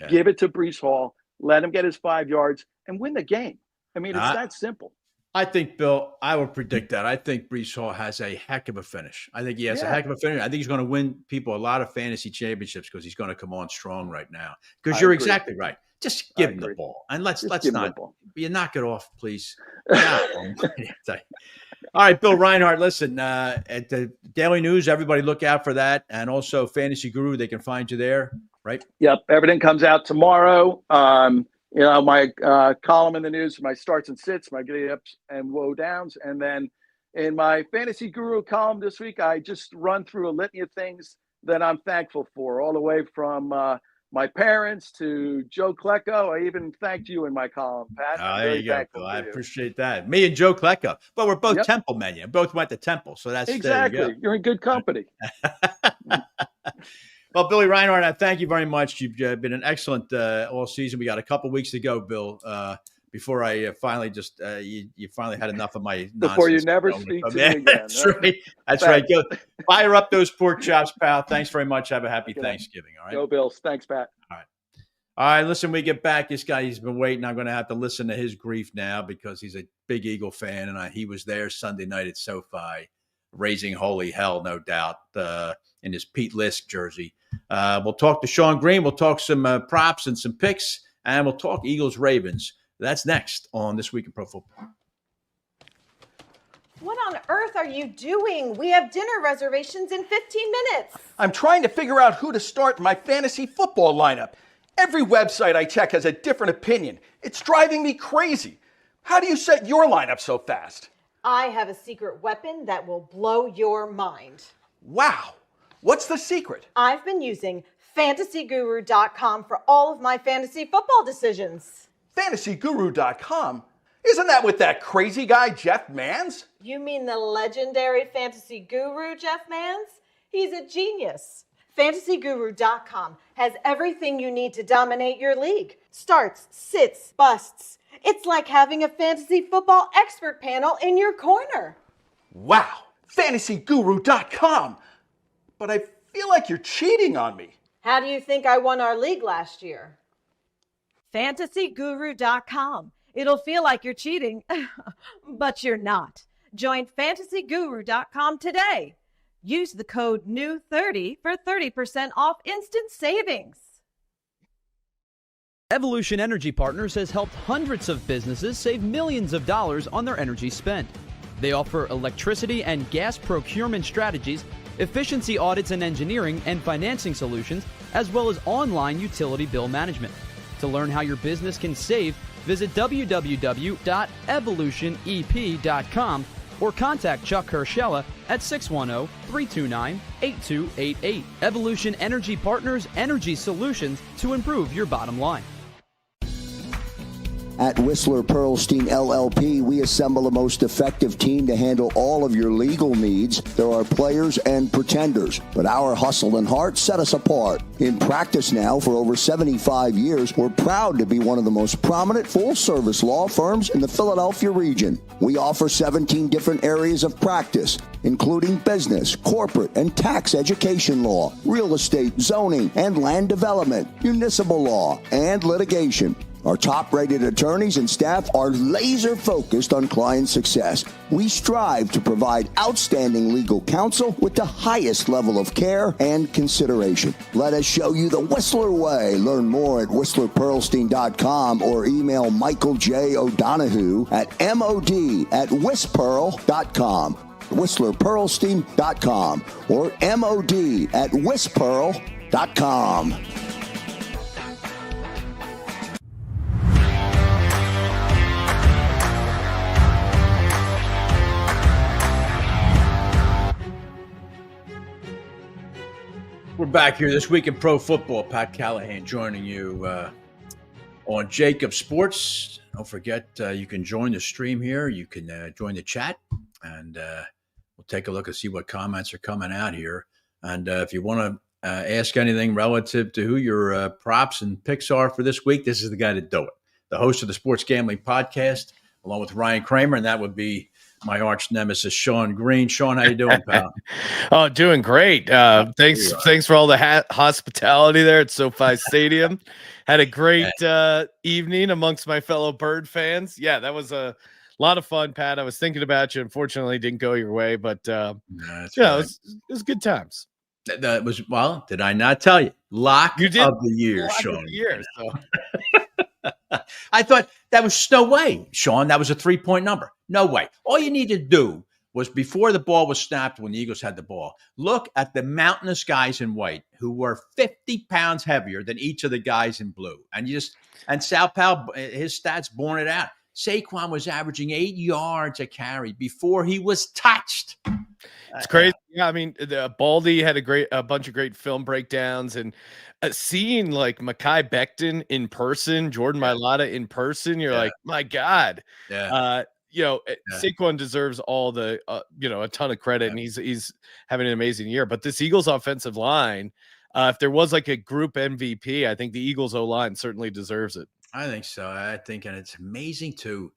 give it to Breece Hall, let him get his 5 yards, and win the game. I mean, it's that simple. I think, Bill, I would predict that. I think Breece Hall has a heck of a finish. I think he has a heck of a finish. I think he's going to win people a lot of fantasy championships because he's going to come on strong right now. Because you're exactly right. Just give him the ball. And let's not – you knock it off, please. All right, Bill Reinhard, listen, at the Daily News, everybody look out for that. And also Fantasy Guru, they can find you there, right? Yep, everything comes out tomorrow. My column in the news, my starts and sits, my get ups and woe downs. And then in my Fantasy Guru column this week, I just run through a litany of things that I'm thankful for, all the way from my parents to Joe Klecko. I even thanked you in my column, Pat. There you go, Bill. I appreciate that. Me and Joe Klecko. But we're both Temple men. You both went to Temple. So that's exactly. You're in good company. Well, Billy Reinhard, I thank you very much. You've been an excellent all season. We got a couple weeks to go, Bill, before I finally just you finally had enough of my nonsense. Before you never speak to me again. That's right. That's right. Go fire up those pork chops, pal. Thanks very much. Have a happy Thanksgiving. All right. Go Bills. Thanks, Pat. All right. Listen, we get back. This guy, he's been waiting. I'm going to have to listen to his grief now because he's a big Eagle fan, and he was there Sunday night at SoFi, raising holy hell, no doubt, in his Pete Lisk jersey. We'll talk to Sean Green. We'll talk some props and some picks, and we'll talk Eagles-Ravens. That's next on This Week in Pro Football. What on earth are you doing? We have dinner reservations in 15 minutes. I'm trying to figure out who to start in my fantasy football lineup. Every website I check has a different opinion. It's driving me crazy. How do you set your lineup so fast? I have a secret weapon that will blow your mind. Wow. What's the secret? I've been using fantasyguru.com for all of my fantasy football decisions. Fantasyguru.com? Isn't that with that crazy guy, Jeff Mans? You mean the legendary fantasy guru, Jeff Mans? He's a genius. Fantasyguru.com has everything you need to dominate your league. Starts, sits, busts. It's like having a fantasy football expert panel in your corner. Wow. Fantasyguru.com. But I feel like you're cheating on me. How do you think I won our league last year? Fantasyguru.com. It'll feel like you're cheating, but you're not. Join fantasyguru.com today. Use the code NEW30 for 30% off instant savings. Evolution Energy Partners has helped hundreds of businesses save millions of dollars on their energy spend. They offer electricity and gas procurement strategies, efficiency audits and engineering and financing solutions, as well as online utility bill management. To learn how your business can save, visit www.evolutionep.com or contact Chuck Herschella at 610-329-8288. Evolution Energy Partners, energy solutions to improve your bottom line. At Whistler Pearlstein LLP, we assemble the most effective team to handle all of your legal needs. There are players and pretenders, but our hustle and heart set us apart. In practice now for over 75 years, we're proud to be one of the most prominent full-service law firms in the Philadelphia region. We offer 17 different areas of practice, including business, corporate, and tax education law, real estate, zoning, and land development, municipal law, and litigation. Our top-rated attorneys and staff are laser-focused on client success. We strive to provide outstanding legal counsel with the highest level of care and consideration. Let us show you the Whistler way. Learn more at WhistlerPearlstein.com or email Michael J. O'Donohue at mod@WhisPearl.com. WhistlerPearlstein.com or mod@WhisPearl.com. We're back here this week in pro football. Pat Callahan joining you on JAKIB Sports. Don't forget, you can join the stream here. You can join the chat, and we'll take a look and see what comments are coming out here. And if you want to ask anything relative to who your props and picks are for this week, this is the guy to do it. The host of the Sports Gambling Podcast, along with Ryan Kramer, and that would be my arch nemesis, Sean Green. Sean, how you doing, pal? Oh, doing great. Thanks for all the hospitality there at SoFi Stadium. Had a great evening amongst my fellow Bird fans. Yeah, that was a lot of fun, Pat. I was thinking about you. Unfortunately, it didn't go your way, but it was good times. That was, well, did I not tell you? Lock of the year, Sean. I thought that was no way, Sean. That was a 3-point number. No way. All you need to do was, before the ball was snapped, when the Eagles had the ball, look at the mountainous guys in white who were 50 pounds heavier than each of the guys in blue. And Sal Paolantonio, his stats borne it out. Saquon was averaging 8 yards a carry before he was touched. It's crazy. Yeah, I mean, Baldy had a bunch of great film breakdowns, and seeing like Mekhi Becton in person, Jordan Mailata in person, you're like, my God. Yeah. Saquon deserves all the a ton of credit, and he's having an amazing year. But this Eagles offensive line, if there was like a group MVP, I think the Eagles O-line certainly deserves it. I think so. I think, and it's amazing too.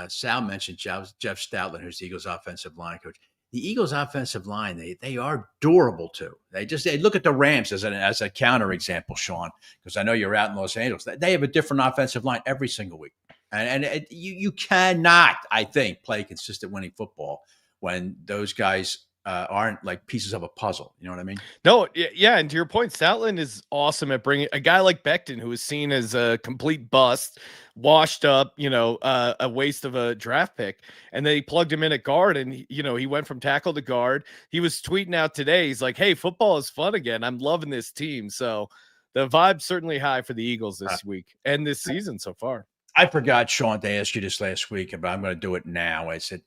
Sal mentioned Jeff Stoutland, who's the Eagles offensive line coach. The Eagles offensive line, they are durable too. They look at the Rams as a counter example, Sean, because I know you're out in Los Angeles. They have a different offensive line every single week. And you cannot, I think, play consistent winning football when those guys aren't like pieces of a puzzle. You know what I mean? No, yeah. And to your point, Stoutland is awesome at bringing a guy like Becton, who is seen as a complete bust, washed up, a waste of a draft pick. And they plugged him in at guard, and he went from tackle to guard. He was tweeting out today. He's like, "Hey, football is fun again. I'm loving this team." So the vibe's certainly high for the Eagles this week and this season so far. I forgot, Sean, to ask you this last week, but I'm going to do it now. I said,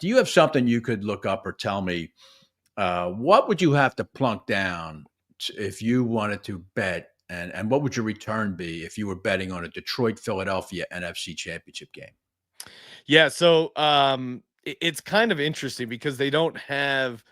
do you have something you could look up or tell me? What would you have to plunk down if you wanted to bet, and what would your return be if you were betting on a Detroit-Philadelphia NFC Championship game? Yeah, so it's kind of interesting because they don't have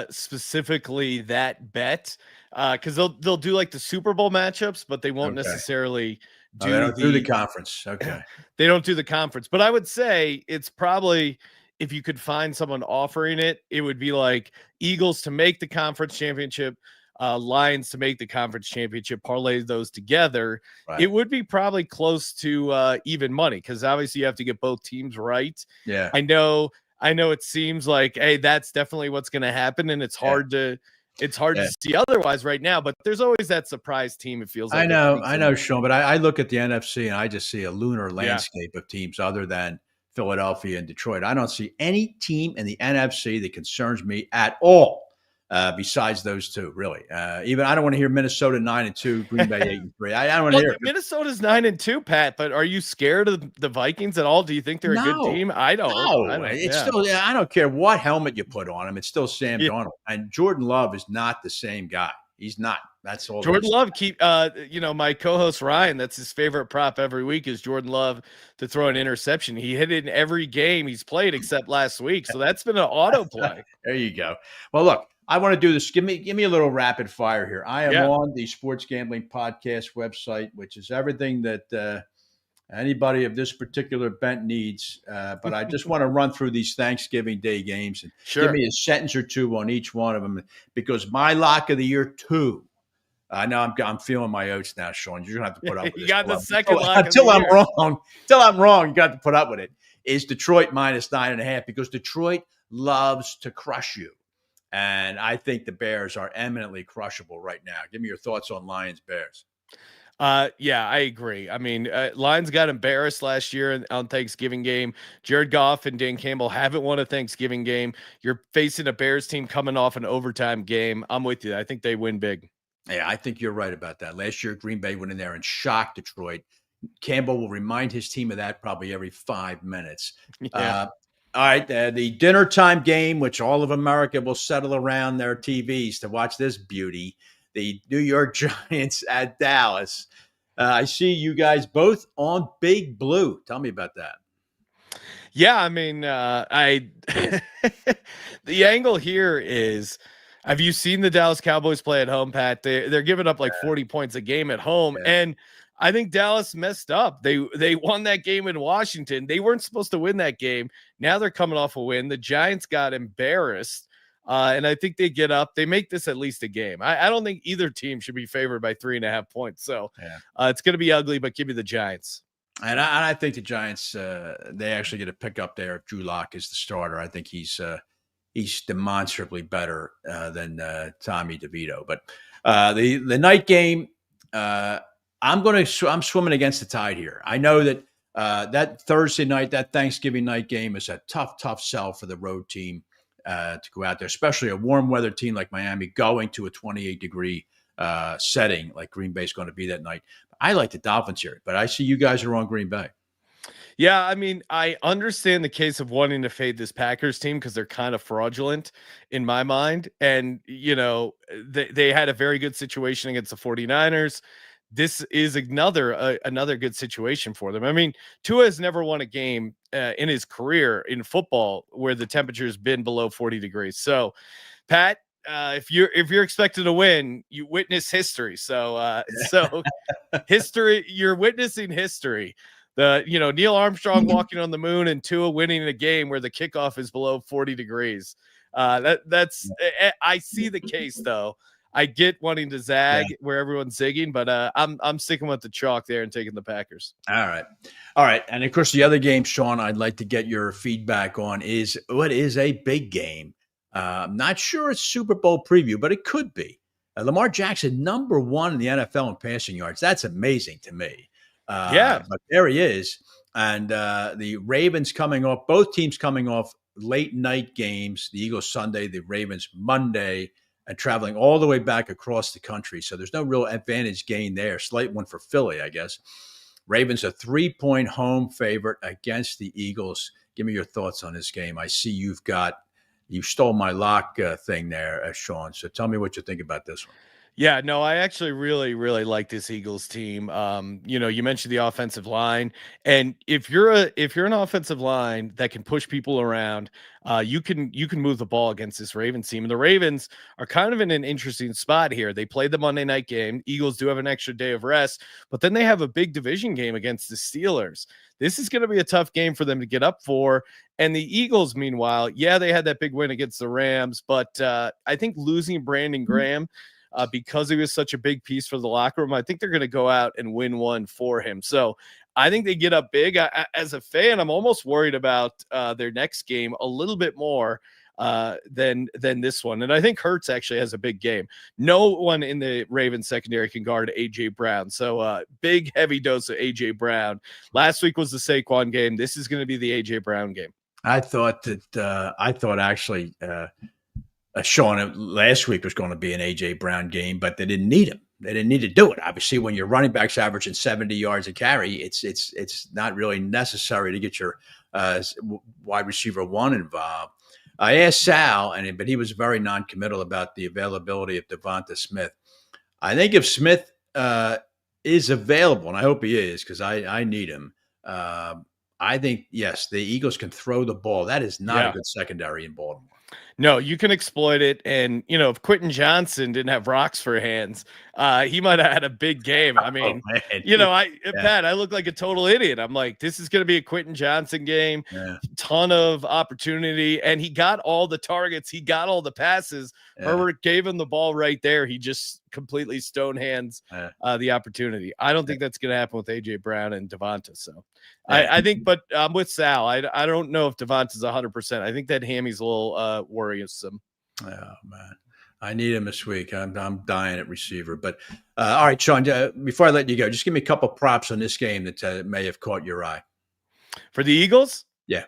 specifically that bet because they'll do like the Super Bowl matchups, but they won't necessarily do the conference. Okay. They don't do the conference, but I would say it's probably, if you could find someone offering it, it would be like Eagles to make the conference championship, Lions to make the conference championship, parlay those together. Right. It would be probably close to even money because obviously you have to get both teams right. Yeah. I know it seems like, hey, that's definitely what's going to happen, and it's hard to see otherwise right now, but there's always that surprise team. It feels like I know, Sean, but I look at the NFC and I just see a lunar landscape of teams other than Philadelphia and Detroit. I don't see any team in the NFC that concerns me at all. Besides those two, really. Even I don't want to hear Minnesota 9-2, Green Bay 8-3. I don't want to hear it. Minnesota's 9-2, Pat. But are you scared of the Vikings at all? Do you think they're a good team? I don't. No, still. I don't care what helmet you put on him. It's still Sam Darnold, and Jordan Love is not the same guy. He's not. That's all. Jordan Love my co-host Ryan, that's his favorite prop every week is Jordan Love to throw an interception. He hit it in every game he's played except last week, so that's been an auto play. There you go. Well, look. I want to do this. Give me a little rapid fire here. I am on the Sports Gambling Podcast website, which is everything that anybody of this particular bent needs. But I just want to run through these Thanksgiving Day games and give me a sentence or two on each one of them, because my lock of the year 2. I know I'm feeling my oats now, Sean. You're gonna have to put up with you this. got the second lock until I'm wrong. Until I'm wrong, you got to put up with it. Is Detroit -9.5, because Detroit loves to crush you. And I think the Bears are eminently crushable right now. Give me your thoughts on Lions-Bears. Yeah, I agree. I mean, Lions got embarrassed last year on Thanksgiving game. Jared Goff and Dan Campbell haven't won a Thanksgiving game. You're facing a Bears team coming off an overtime game. I'm with you. I think they win big. Yeah, I think you're right about that. Last year, Green Bay went in there and shocked Detroit. Campbell will remind his team of that probably every 5 minutes. Yeah. All right, the dinner time game, which all of America will settle around their TVs to watch this beauty, the New York Giants at Dallas. I see you guys both on Big Blue. Tell me about that. Yeah, I mean, the angle here is, have you seen the Dallas Cowboys play at home, Pat? They're giving up like 40 points a game at home, and I think Dallas messed up. They won that game in Washington. They weren't supposed to win that game. Now they're coming off a win. The Giants got embarrassed, and I think they get up. They make this at least a game. I don't think either team should be favored by 3.5 points. So it's going to be ugly, but give me the Giants. And I think the Giants, they actually get a pickup there if Drew Lock is the starter. I think he's demonstrably better than Tommy DeVito. But the night game, I'm swimming against the tide here. I know that that Thursday night, that Thanksgiving night game is a tough sell for the road team to go out there, especially a warm weather team like Miami going to a 28-degree setting like Green Bay is going to be that night. I like the Dolphins here, but I see you guys are on Green Bay. Yeah, I mean, I understand the case of wanting to fade this Packers team because they're kind of fraudulent in my mind. And, you know, they had a very good situation against the 49ers. This is another good situation for them. I mean, Tua has never won a game in his career in football where the temperature has been below 40 degrees. So, Pat, if you're expected to win, you witness history. So history, you're witnessing history. Neil Armstrong walking on the moon and Tua winning a game where the kickoff is below 40 degrees. I see the case though. I get wanting to zag where everyone's zigging, but I'm sticking with the chalk there and taking the Packers. All right. And of course, the other game, Sean, I'd like to get your feedback on is what is a big game. I'm not sure it's Super Bowl preview, but it could be. Lamar Jackson, #1 in the NFL in passing yards. That's amazing to me. But there he is. And the Ravens both teams coming off late night games. The Eagles Sunday, the Ravens Monday, and traveling all the way back across the country. So there's no real advantage gain there. Slight one for Philly, I guess. Ravens a 3-point home favorite against the Eagles. Give me your thoughts on this game. I see you stole my lock thing there, Sean. So tell me what you think about this one. Yeah, no, I actually really, really like this Eagles team. You mentioned the offensive line, and if you're an offensive line that can push people around, you can move the ball against this Ravens team. And the Ravens are kind of in an interesting spot here. They played the Monday night game. Eagles do have an extra day of rest, but then they have a big division game against the Steelers. This is going to be a tough game for them to get up for. And the Eagles, meanwhile, they had that big win against the Rams, but I think losing Brandon Graham, because he was such a big piece for the locker room, I think they're going to go out and win one for him. So I think they get up big. As a fan, I'm almost worried about their next game a little bit more than this one. And I think Hurts actually has a big game. No one in the Ravens secondary can guard A.J. Brown. So big, heavy dose of A.J. Brown. Last week was the Saquon game. This is going to be the A.J. Brown game. I thought actually Sean, last week was going to be an A.J. Brown game, but they didn't need him. They didn't need to do it. Obviously, when your running backs averaging 70 yards a carry, it's not really necessary to get your wide receiver one involved. I asked Sal, but he was very non-committal about the availability of Devonta Smith. I think if Smith is available, and I hope he is because I need him, I think, yes, the Eagles can throw the ball. That is not a good secondary in Baltimore. No, you can exploit it. And, if Quentin Johnson didn't have rocks for hands, he might have had a big game. I mean, Pat, I look like a total idiot. I'm like, this is going to be a Quentin Johnson game, ton of opportunity. And he got all the targets. He got all the passes. Herbert gave him the ball right there. He just completely stone hands the opportunity. I don't think that's going to happen with A.J. Brown and Devonta. So I think, but I'm with Sal. I don't know if Devonta's 100%. I think that hammy's a little worrisome. Oh, man. I need him this week. I'm dying at receiver. But all right, Sean, before I let you go, just give me a couple props on this game that may have caught your eye. For the Eagles? Yeah.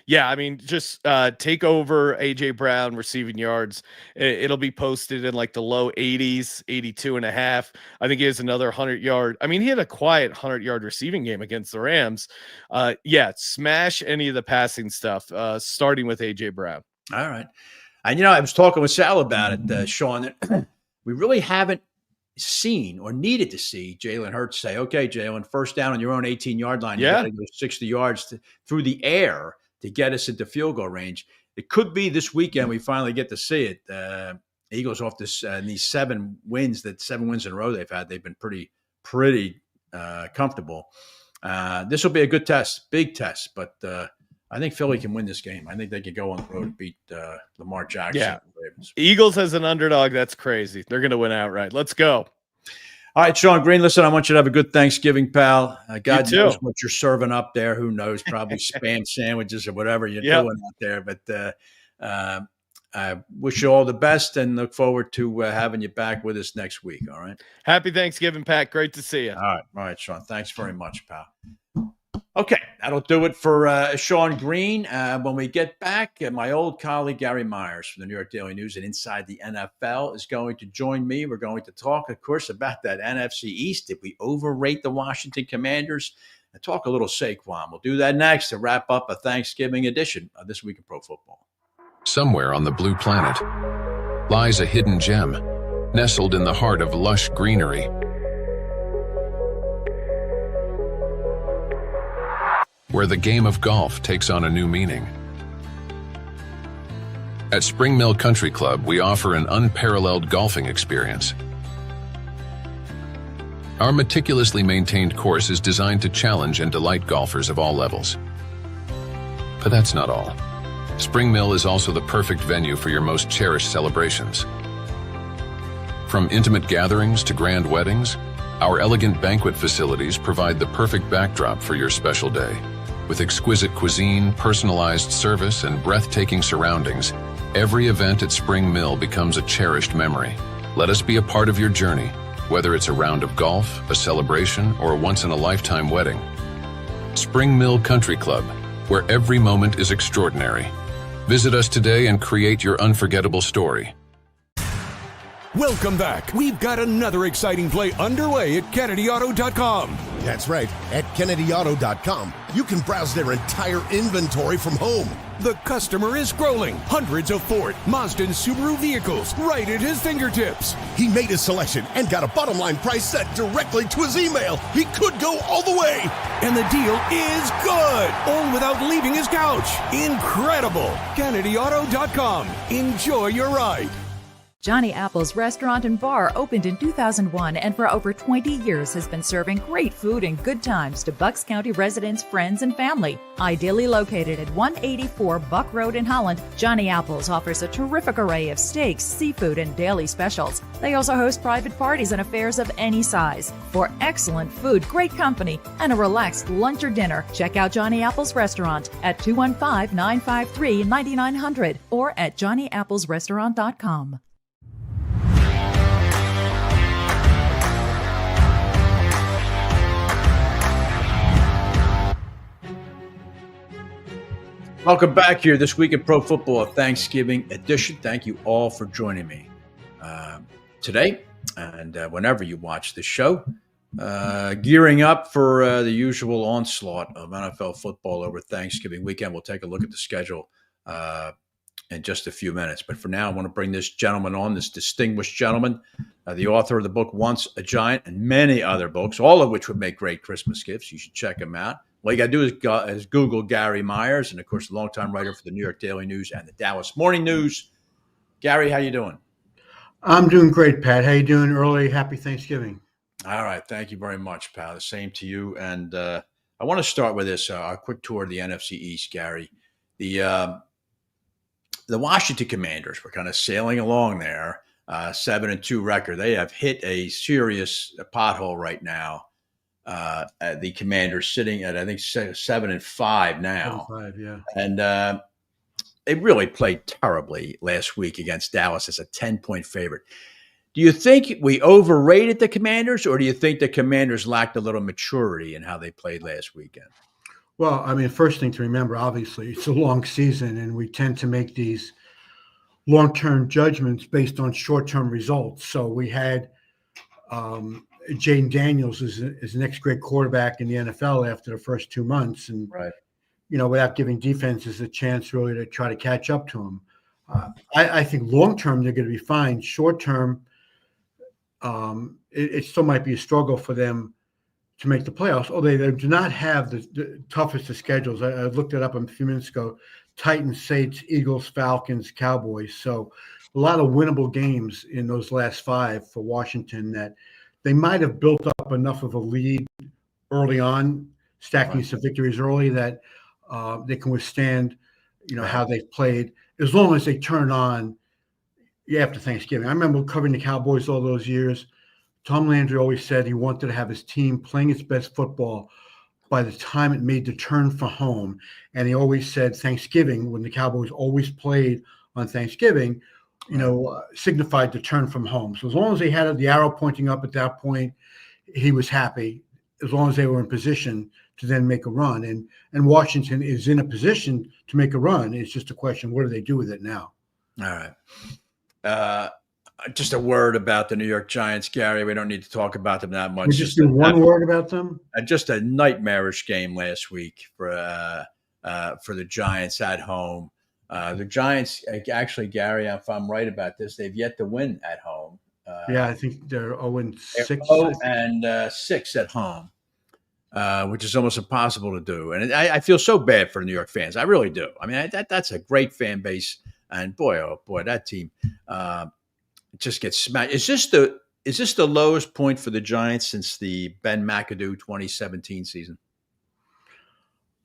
Yeah, I mean, just take over A.J. Brown receiving yards. It'll be posted in like the low 80s, 82.5. I think he has another 100-yard. I mean, he had a quiet 100-yard receiving game against the Rams. Smash any of the passing stuff, starting with A.J. Brown. All right. And, I was talking with Sal about it, Sean, that we really haven't seen or needed to see Jalen Hurts say, okay, Jalen, first down on your own 18-yard line. Yeah. You got to go 60 yards through the air to get us into field goal range. It could be this weekend we finally get to see it. Eagles off this these 7 wins in a row they've had. They've been pretty comfortable. This will be a good test, big test, but I think Philly can win this game. I think they can go on the road and beat Lamar Jackson. Yeah. Ravens. Eagles as an underdog, that's crazy. They're going to win outright. Let's go. All right, Sean Green, listen, I want you to have a good Thanksgiving, pal. God You knows too. what you're serving up there. Who knows? Probably spam sandwiches or whatever you're doing out there. But I wish you all the best and look forward to having you back with us next week. All right. Happy Thanksgiving, Pat. Great to see you. All right, Sean. Thanks very much, pal. Okay, that'll do it for Sean Green. When we get back, my old colleague Gary Myers from the New York Daily News and Inside the NFL is going to join me. We're going to talk, of course, about that NFC East. Did we overrate the Washington Commanders? And talk a little Saquon. We'll do that next to wrap up a Thanksgiving edition of This Week in Pro Football. Somewhere on the blue planet lies a hidden gem, nestled in the heart of lush greenery. Where the game of golf takes on a new meaning. At Spring Mill Country Club, we offer an unparalleled golfing experience. Our meticulously maintained course is designed to challenge and delight golfers of all levels. But that's not all. Spring Mill is also the perfect venue for your most cherished celebrations. From intimate gatherings to grand weddings, our elegant banquet facilities provide the perfect backdrop for your special day. With exquisite cuisine, personalized service, and breathtaking surroundings, every event at Spring Mill becomes a cherished memory. Let us be a part of your journey, whether it's a round of golf, a celebration, or a once-in-a-lifetime wedding. Spring Mill Country Club, where every moment is extraordinary. Visit us today and create your unforgettable story. Welcome back. We've got another exciting play underway at KennedyAuto.com. That's right. At KennedyAuto.com, you can browse their entire inventory from home. The customer is scrolling hundreds of Ford, Mazda, and Subaru vehicles right at his fingertips. He made his selection and got a bottom line price set directly to his email. He could go all the way. And the deal is good, all without leaving his couch. Incredible. KennedyAuto.com. Enjoy your ride. Johnny Apple's Restaurant and Bar opened in 2001 and for over 20 years has been serving great food and good times to Bucks County residents, friends, and family. Ideally located at 184 Buck Road in Holland, Johnny Apple's offers a terrific array of steaks, seafood, and daily specials. They also host private parties and affairs of any size. For excellent food, great company, and a relaxed lunch or dinner, check out Johnny Apple's Restaurant at 215-953-9900 or at johnnyapplesrestaurant.com. Welcome back here this week in Pro Football, Thanksgiving edition. Thank you all for joining me today and whenever you watch the show. Gearing up for the usual onslaught of NFL football over Thanksgiving weekend. We'll take a look at the schedule in just a few minutes. But for now, I want to bring this gentleman on, this distinguished gentleman, the author of the book Once a Giant and many other books, all of which would make great Christmas gifts. You should check him out. All you got to do is Google Gary Myers, and, of course, the longtime writer for the New York Daily News and the Dallas Morning News. Gary, how you doing? I'm doing great, Pat. How you doing? Early happy Thanksgiving. All right. Thank you very much, pal. The same to you. And I want to start with this, a quick tour of the NFC East, Gary. The Washington Commanders were kind of sailing along there, 7-2 record. They have hit a serious pothole right now. The Commanders sitting at, I think, 7-5 now. 5, yeah. And they really played terribly last week against Dallas as a 10-point favorite. Do you think we overrated the Commanders, or do you think the Commanders lacked a little maturity in how they played last weekend? Well, I mean, first thing to remember, obviously, it's a long season, and we tend to make these long-term judgments based on short-term results. So we had Jaden Daniels is the next great quarterback in the NFL after the first 2 months, and without giving defenses a chance really to try to catch up to him. I think long term they're going to be fine. Short term, it still might be a struggle for them to make the playoffs. Oh, they do not have the toughest of schedules. I looked it up a few minutes ago. Titans, Saints, Eagles, Falcons, Cowboys. So a lot of winnable games in those last 5 for Washington that they might have built up enough of a lead early on, stacking some victories early that they can withstand, how they've played as long as they turn on after Thanksgiving. I remember covering the Cowboys all those years. Tom Landry always said he wanted to have his team playing its best football by the time it made the turn for home. And he always said Thanksgiving, when the Cowboys always played on Thanksgiving, signified the turn from home. So as long as they had the arrow pointing up at that point, he was happy, as long as they were in position to then make a run. And Washington is in a position to make a run. It's just a question, what do they do with it now? All right. Just a word about the New York Giants, Gary. We don't need to talk about them that much. We just do one word about them. Just a nightmarish game last week for the Giants at home. The Giants, actually, Gary, if I'm right about this, they've yet to win at home. I think they're 0-6. 0-6 at home, which is almost impossible to do. And I feel so bad for the New York fans. I really do. I mean, that's a great fan base. And boy, oh boy, that team just gets smashed. Is this the lowest point for the Giants since the Ben McAdoo 2017 season?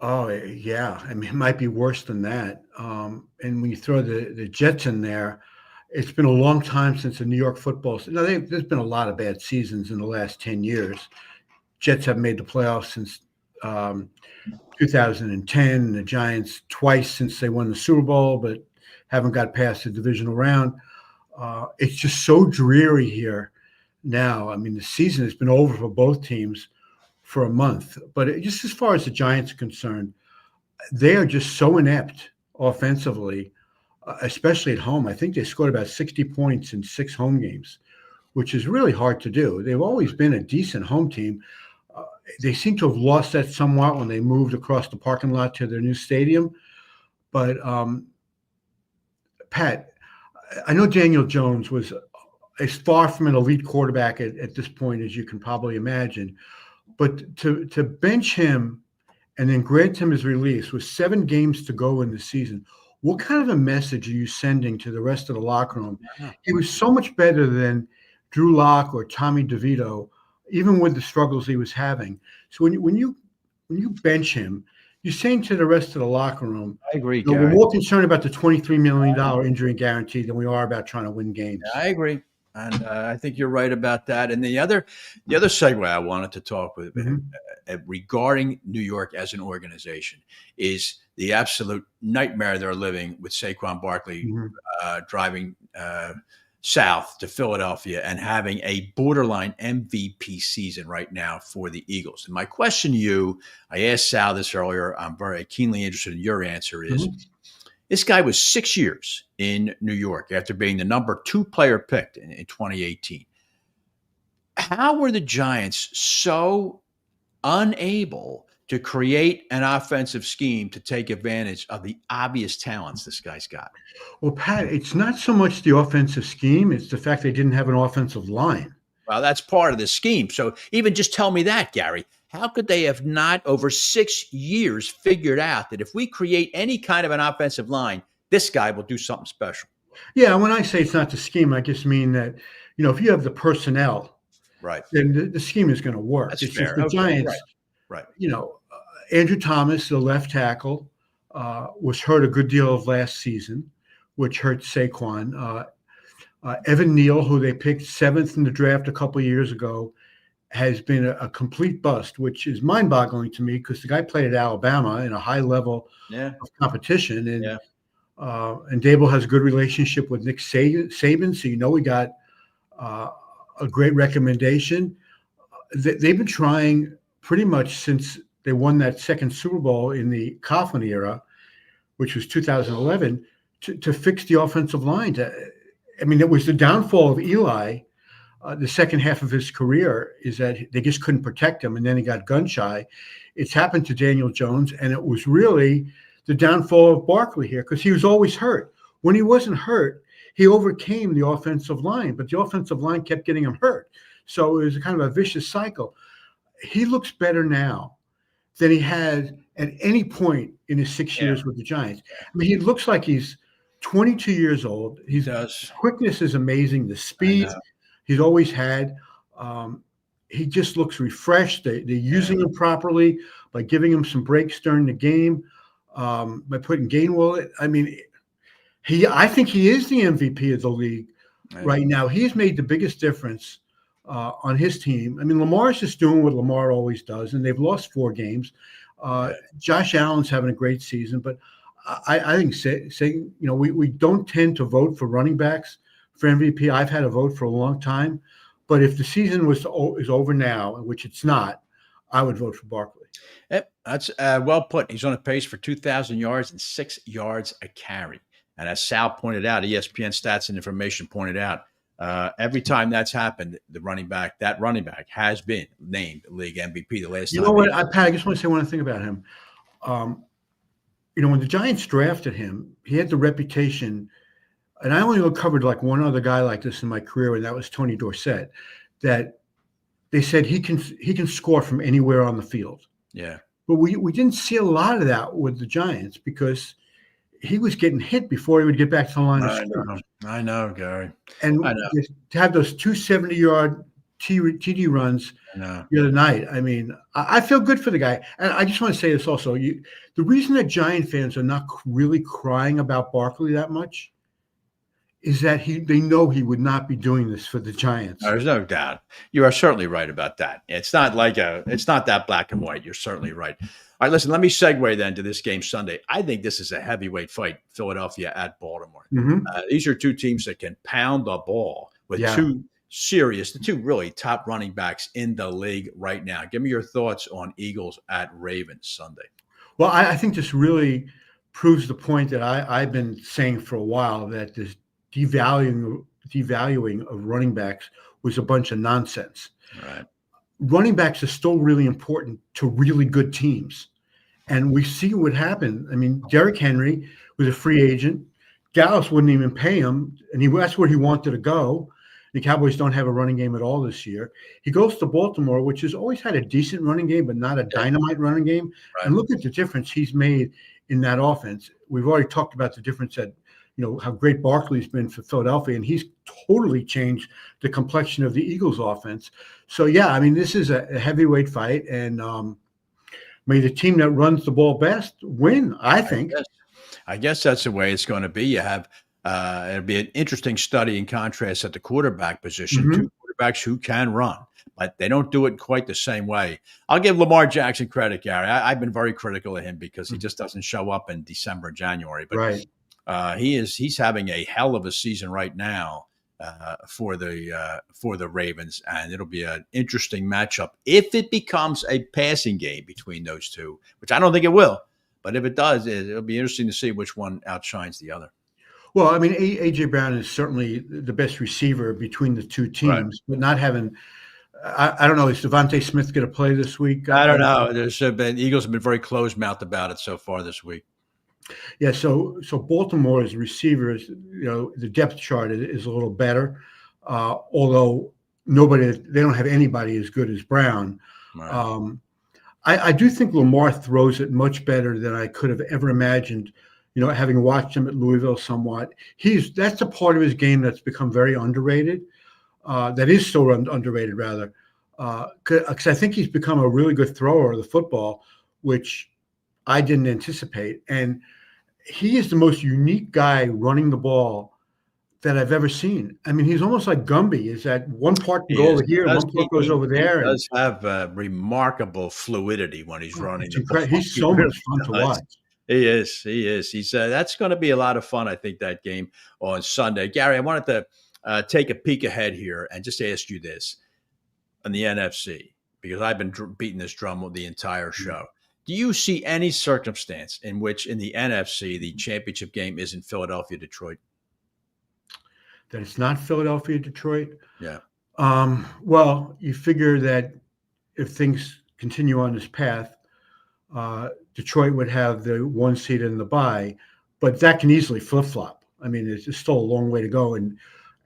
Oh, yeah. I mean, it might be worse than that. And when you throw the Jets in there, it's been a long time since the New York football. Now, there's been a lot of bad seasons in the last 10 years. Jets have made the playoffs since 2010. The Giants twice since they won the Super Bowl, but haven't got past the divisional round. It's just so dreary here now. I mean, the season has been over for both teams for a month. But just as far as the Giants are concerned, they are just so inept offensively, especially at home. I think they scored about 60 points in 6 home games, which is really hard to do. They've always been a decent home team. They seem to have lost that somewhat when they moved across the parking lot to their new stadium. But, Pat, I know Daniel Jones was as far from an elite quarterback at this point as you can probably imagine. But to bench him and then grant him his release with 7 games to go in the season, what kind of a message are you sending to the rest of the locker room? He was so much better than Drew Lock or Tommy DeVito, even with the struggles he was having. So when you bench him, you're saying to the rest of the locker room, I agree, we're more concerned about the $23 million injury guarantee than we are about trying to win games. I agree. And I think you're right about that. And the other segue I wanted to talk with regarding New York as an organization is the absolute nightmare they're living with Saquon Barkley driving south to Philadelphia and having a borderline MVP season right now for the Eagles. And my question to you, I asked Sal this earlier, I'm very keenly interested in your answer, is this guy was 6 years in New York after being the number 2 player picked in 2018. How were the Giants so unable to create an offensive scheme to take advantage of the obvious talents this guy's got? Well, Pat, it's not so much the offensive scheme. It's the fact they didn't have an offensive line. Well, that's part of the scheme. So even just tell me that, Gary. How could they have not, over 6 years, figured out that if we create any kind of an offensive line, this guy will do something special? Yeah, when I say it's not the scheme, I just mean that, if you have the personnel, right, then the scheme is going to work. That's it's fair. Just the Giants, right. Andrew Thomas, the left tackle, was hurt a good deal of last season, which hurt Saquon. Evan Neal, who they picked 7th in the draft a couple of years ago, has been a complete bust, which is mind-boggling to me because the guy played at Alabama in a high level of competition. And Dable has a good relationship with Nick Saban, so we got a great recommendation. They've been trying pretty much since they won that second Super Bowl in the Coughlin era, which was 2011, to fix the offensive line. It was the downfall of Eli. The second half of his career is that they just couldn't protect him, and then he got gun shy. It's happened to Daniel Jones, and it was really the downfall of Barkley here because he was always hurt. When he wasn't hurt, he overcame the offensive line, but the offensive line kept getting him hurt. So it was kind of a vicious cycle. He looks better now than he had at any point in his 6 years with the Giants. I mean, he looks like he's 22 years old. His quickness is amazing. The speed he's always had. He just looks refreshed. They're using him properly by giving him some breaks during the game, by putting Gainwell. I mean, I think he is the MVP of the league right now. He's made the biggest difference on his team. I mean, Lamar's just doing what Lamar always does, and they've lost 4 games. Josh Allen's having a great season, but I think saying, you know, we don't tend to vote for running backs for MVP. I've had a vote for a long time, but if the season is over now, which it's not, I would vote for Barkley. Yep, that's well put. He's on a pace for 2,000 yards and 6 yards a carry. And as Sal pointed out, ESPN Stats and Information pointed out, every time that's happened, that running back has been named league MVP the last time. You know what, Pat, I just want to say one thing about him. You know, when the Giants drafted him, he had the reputation, and I only covered like one other guy like this in my career, and that was Tony Dorsett, that they said he can score from anywhere on the field. Yeah. But we didn't see a lot of that with the Giants because he was getting hit before he would get back to the line of scrimmage. I know, Gary. And to have those 270-yard TD runs the other night, I mean, I feel good for the guy. And I just want to say this also. The reason that Giant fans are not really crying about Barkley that much is that they know he would not be doing this for the Giants. There's no doubt. You are certainly right about that. It's not that black and white. You're certainly right. All right, listen, let me segue then to this game Sunday. I think this is a heavyweight fight, Philadelphia at Baltimore. Mm-hmm. These are two teams that can pound the ball with the two really top running backs in the league right now. Give me your thoughts on Eagles at Ravens Sunday. Well, I think this really proves the point that I've been saying for a while, that this devaluing of running backs was a bunch of nonsense. Right. Running backs are still really important to really good teams. And we see what happened. I mean, Derrick Henry was a free agent. Dallas wouldn't even pay him, and that's where he wanted to go. The Cowboys don't have a running game at all this year. He goes to Baltimore, which has always had a decent running game, but not a dynamite running game. Right. And look at the difference he's made in that offense. We've already talked about the difference that, you know, how great Barkley's been for Philadelphia, and he's totally changed the complexion of the Eagles offense. So, yeah, I mean, this is a heavyweight fight, and may the team that runs the ball best win, I think. I guess that's the way it's going to be. You have it'll be an interesting study in contrast at the quarterback position. Mm-hmm. Two quarterbacks who can run, but they don't do it quite the same way. I'll give Lamar Jackson credit, Gary. I've been very critical of him because he just doesn't show up in December, January. But he's having a hell of a season right now for the Ravens, and it'll be an interesting matchup if it becomes a passing game between those two, which I don't think it will. But if it does, it'll be interesting to see which one outshines the other. Well, I mean, A.J. Brown is certainly the best receiver between the two teams, but not having I don't know, is Devontae Smith going to play this week? I don't know. The Eagles have been very closed-mouthed about it so far this week. Yeah, so Baltimore's receivers, you know, the depth chart is a little better, although they don't have anybody as good as Brown. Right. I do think Lamar throws it much better than I could have ever imagined. You know, having watched him at Louisville somewhat, that's a part of his game that's become very underrated. That is still underrated, rather, because I think he's become a really good thrower of the football, which I didn't anticipate. And he is the most unique guy running the ball that I've ever seen. I mean, he's almost like Gumby. Is that one part can go over here, one part goes over there. He does have remarkable fluidity when he's running the ball. He's so much fun to watch. He is. He's that's going to be a lot of fun, I think, that game on Sunday. Gary, I wanted to take a peek ahead here and just ask you this on the NFC, because I've been beating this drum the entire show. Do you see any circumstance in which in the NFC the championship game is in Philadelphia, Detroit? That it's not Philadelphia, Detroit? Yeah. Well, you figure that if things continue on this path, Detroit would have the 1 seed in the bye, but that can easily flip-flop. I mean, it's still a long way to go, and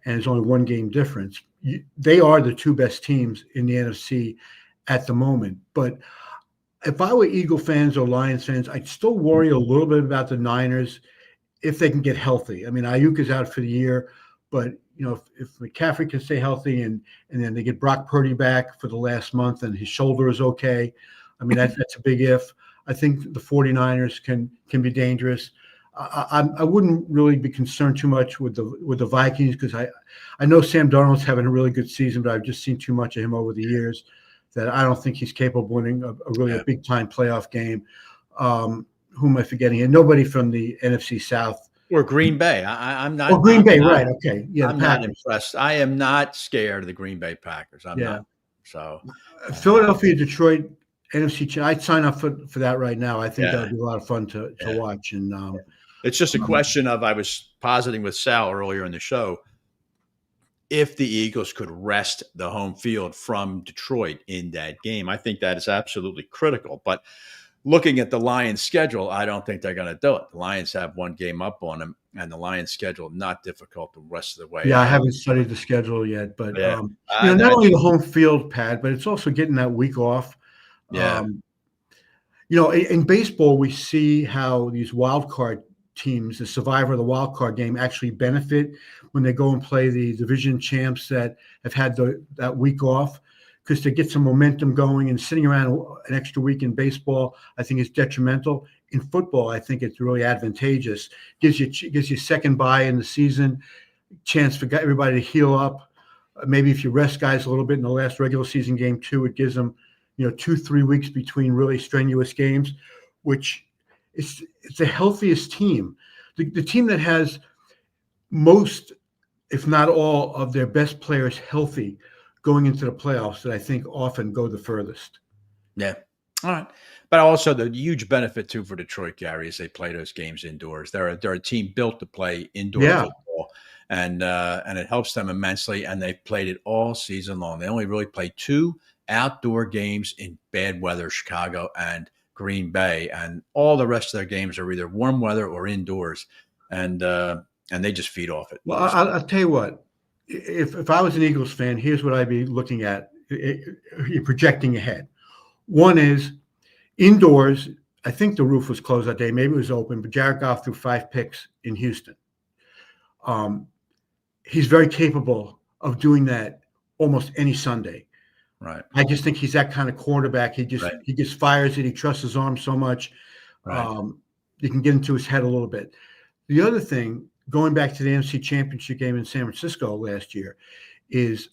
it's only one game difference. They are the two best teams in the NFC at the moment. But if I were Eagle fans or Lions fans, I'd still worry a little bit about the Niners if they can get healthy. I mean, Ayuk is out for the year, but if McCaffrey can stay healthy and then they get Brock Purdy back for the last month and his shoulder is okay, I mean, that's a big if. I think the 49ers can be dangerous. I wouldn't really be concerned too much with the Vikings because I know Sam Darnold's having a really good season, but I've just seen too much of him over the years that I don't think he's capable of winning a big time playoff game. Who am I forgetting? And nobody from the NFC South. Or Green Bay. I'm not. Oh, Green Bay, not, right? Okay, yeah. I'm not impressed. I am not scared of the Green Bay Packers. I'm not. So, Philadelphia, Detroit, NFC. I'd sign up for that right now. I think that would be a lot of fun to watch. And it's just a question of, I was positing with Sal earlier in the show, if the Eagles could wrest the home field from Detroit in that game. I think that is absolutely critical. But looking at the Lions' schedule, I don't think they're going to do it. The Lions have one game up on them, and the Lions' schedule not difficult the rest of the way. Yeah, I haven't studied the schedule yet, but not only the home field, Pat, but it's also getting that week off. Yeah. In baseball, we see how these wild card teams, the survivor of the wild card game, actually benefit when they go and play the division champs that have had that week off, because they get some momentum going. And sitting around an extra week in baseball, I think, is detrimental. In football, I think it's really advantageous. Gives you second bye in the season, chance for everybody to heal up. Maybe if you rest guys a little bit in the last regular season game too, it gives them 2-3 weeks between really strenuous games, which it's the healthiest team. The team that has most, if not all, of their best players healthy going into the playoffs that I think often go the furthest. Yeah. All right. But also the huge benefit too for Detroit, Gary, is they play those games indoors. They're a team built to play indoor football, and it helps them immensely. And they've played it all season long. They only really played 2 outdoor games in bad weather, Chicago and Green Bay, and all the rest of their games are either warm weather or indoors, and they just feed off it. Well, I'll tell you what. If I was an Eagles fan, here's what I'd be looking at. You're projecting ahead. One is indoors. I think the roof was closed that day. Maybe it was open, but Jared Goff threw 5 picks in Houston. He's very capable of doing that almost any Sunday. Right. I just think he's that kind of quarterback. He just fires it. He trusts his arm so much. Right. You can get into his head a little bit. The other thing, going back to the NFC Championship game in San Francisco last year, is,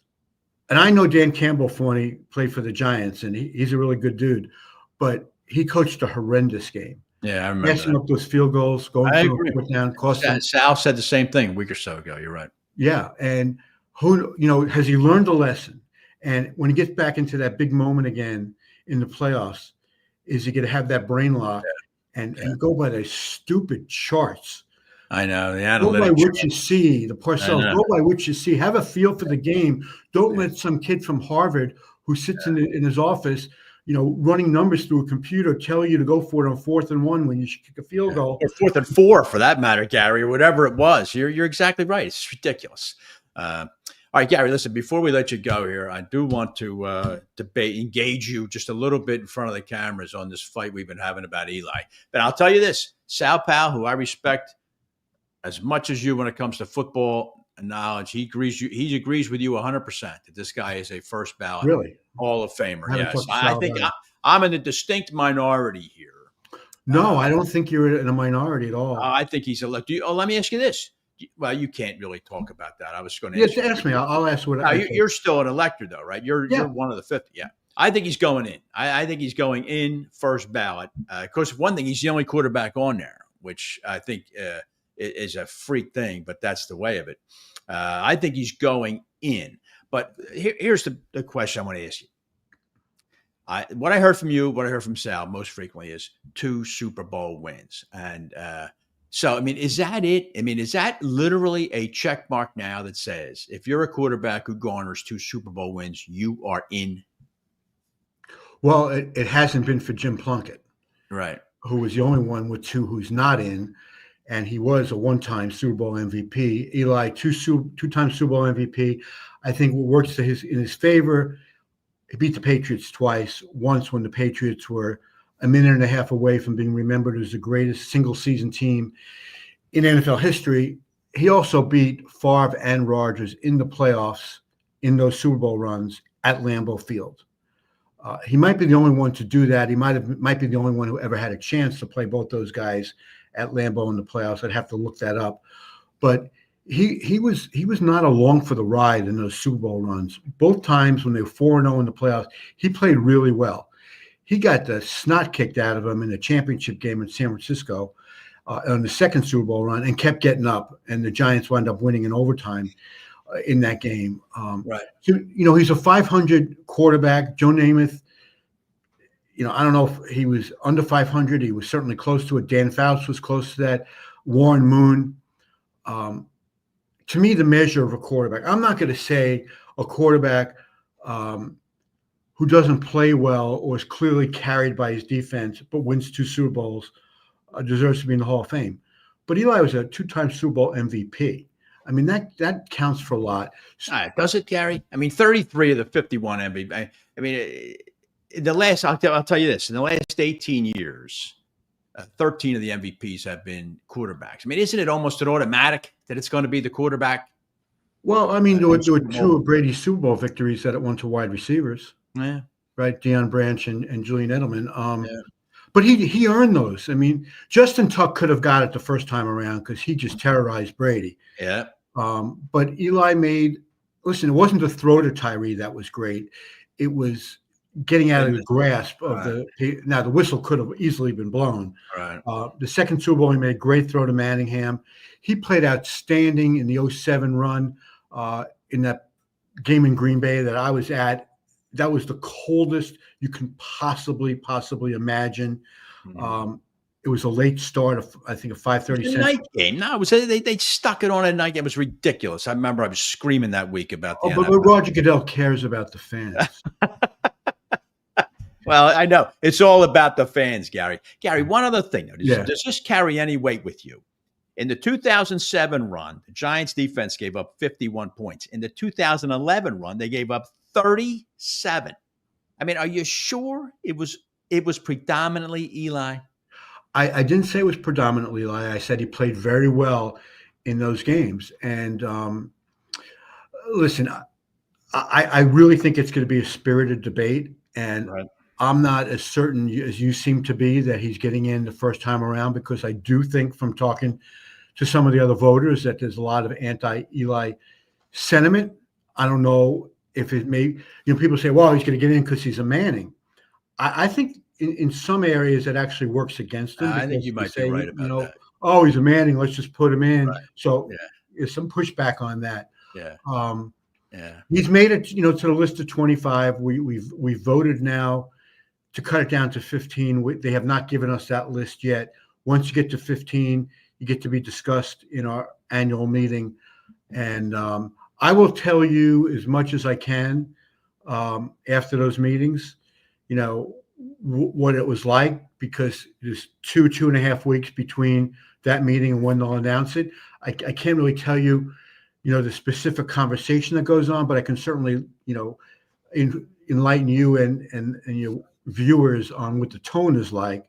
and I know Dan Campbell when he played for the Giants, and he's a really good dude, but he coached a horrendous game. Yeah, I remember messing up those field goals, going through a down, Sal said the same thing a week or so ago. You're right. Yeah, and has he learned a lesson? And when he gets back into that big moment again in the playoffs, is he going to have that brain lock and go by those stupid charts? I know, the Go analytics. by what you see, the parcels. Go by what you see. Have a feel for the game. Don't let some kid from Harvard who sits in his office, running numbers through a computer, tell you to go for it on 4th and 1 when you should kick a field goal. Or 4th and 4, for that matter, Gary, or whatever it was. You're exactly right. It's ridiculous. All right, Gary, listen, before we let you go here, I do want to engage you just a little bit in front of the cameras on this fight we've been having about Eli. But I'll tell you this, Sal Pal, who I respect as much as you when it comes to football knowledge, he agrees with you 100% that this guy is a first ballot Hall of Famer. Yes, I think I'm in a distinct minority here. No, I don't think you're in a minority at all. I think he's let me ask you this. Well, you can't really talk about that. I was going to ask me. I'll ask what. You're still an elector, though, right? You're one of the 50. Yeah, I think he's going in. I think he's going in first ballot. Of course, one thing, he's the only quarterback on there, which I think is a freak thing, but that's the way of it. I think he's going in. But here's the question I want to ask you. What I heard from you, what I heard from Sal most frequently is 2 Super Bowl wins, and so, I mean, is that it? I mean, is that literally a check mark now that says if you're a quarterback who garners 2 Super Bowl wins, you are in? Well, it hasn't been for Jim Plunkett, right? Who was the only one with 2 who's not in. and he was a one-time Super Bowl MVP. Eli, two-time Super Bowl MVP. I think what works in his favor, he beat the Patriots twice. Once when the Patriots were a minute and a half away from being remembered as the greatest single-season team in NFL history. He also beat Favre and Rodgers in the playoffs in those Super Bowl runs at Lambeau Field. He might be the only one to do that. He might be the only one who ever had a chance to play both those guys at Lambeau in the playoffs. I'd have to look that up. But he was not along for the ride in those Super Bowl runs. Both times when they were 4-0 in the playoffs, he played really well. He got the snot kicked out of him in the championship game in San Francisco on the second Super Bowl run and kept getting up, and the Giants wound up winning in overtime in that game. Right. So, he's a 500 quarterback. Joe Namath, I don't know if he was under 500. He was certainly close to it. Dan Fouts was close to that. Warren Moon. To me, the measure of a quarterback, I'm not going to say a quarterback who doesn't play well or is clearly carried by his defense but wins 2 Super Bowls deserves to be in the Hall of Fame. But Eli was a 2-time Super Bowl MVP. I mean, that counts for a lot. Does it, Gary? I mean, 33 of the 51 MVP. I mean, in the last, I'll tell you this, in the last 18 years, 13 of the MVPs have been quarterbacks. I mean, isn't it almost an automatic that it's going to be the quarterback? Well, I mean, there were 2 of Brady's Super Bowl victories that it went to wide receivers. Yeah. Right, Deion Branch and Julian Edelman. But he earned those. I mean, Justin Tuck could have got it the first time around because he just terrorized Brady. Yeah. But Eli it wasn't the throw to Tyree that was great. It was getting out of the grasp of now the whistle could have easily been blown. Right. The second Super Bowl, he made a great throw to Manningham. He played outstanding in the 2007 run in that game in Green Bay that I was at. That was the coldest you can possibly imagine. Mm-hmm. It was a late start of, I think, a 5:30 night game. No, it was they stuck it on a night game. It was ridiculous. I remember I was screaming that week about the but Roger Goodell cares about the fans. Well, I know. It's all about the fans, Gary. Gary, one other thing. Does this carry any weight with you? In the 2007 run, the Giants defense gave up 51 points. In the 2011 run, they gave up 37. I mean, are you sure it was predominantly Eli? I didn't say it was predominantly Eli. I said he played very well in those games. And listen, I really think it's going to be a spirited debate. And I'm not as certain as you seem to be that he's getting in the first time around, because I do think from talking to some of the other voters that there's a lot of anti-Eli sentiment. I don't know if it may, people say, well, he's going to get in because he's a Manning. I think in some areas it actually works against him. I think you might be right about that. Oh, he's a Manning, let's just put him in. Right. So there's some pushback on that. Yeah. He's made it, to the list of 25. We've voted now to cut it down to 15. They have not given us that list yet. Once you get to 15, you get to be discussed in our annual meeting. And I will tell you as much as I can after those meetings, what it was like, because there's 2.5 weeks between that meeting and when they'll announce it. I can't really tell you, the specific conversation that goes on, but I can certainly, enlighten you and your viewers on what the tone is like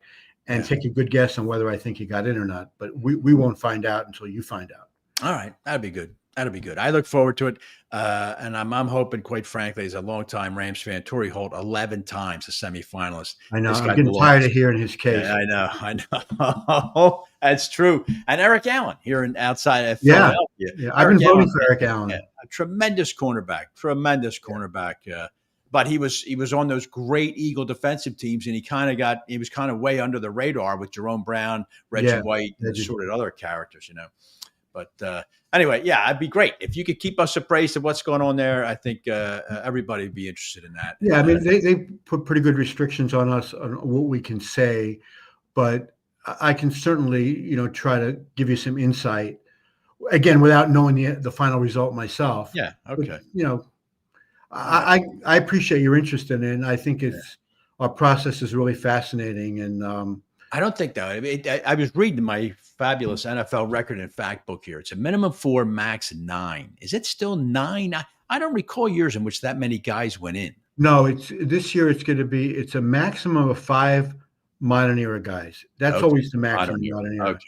and take a good guess on whether I think he got in or not. But we won't find out until you find out. All right. That'd be good. That'll be good. I look forward to it. And I'm hoping, quite frankly, as a longtime Rams fan, Torrey Holt 11 times a semifinalist. I know. I'm getting tired of hearing his case. Yeah, I know. That's true. And Eric Allen here outside of Philadelphia. Yeah. I've been voting for Eric Allen. A tremendous cornerback. But he was on those great Eagle defensive teams, and he was kind of way under the radar with Jerome Brown, Reggie White, and sort of other characters, But anyway, it'd be great if you could keep us appraised of what's going on there. I think everybody would be interested in that. Yeah, I mean, they put pretty good restrictions on us on what we can say, but I can certainly, try to give you some insight, again, without knowing the final result myself. Yeah, okay. But, I appreciate your interest in it, and I think our process is really fascinating. And I don't think that. I mean, I was reading my fabulous NFL record and fact book here. It's a minimum 4, max 9. Is it still 9? I don't recall years in which that many guys went in. No, this year it's a maximum of 5 modern era guys. That's always the maximum modern era. Okay.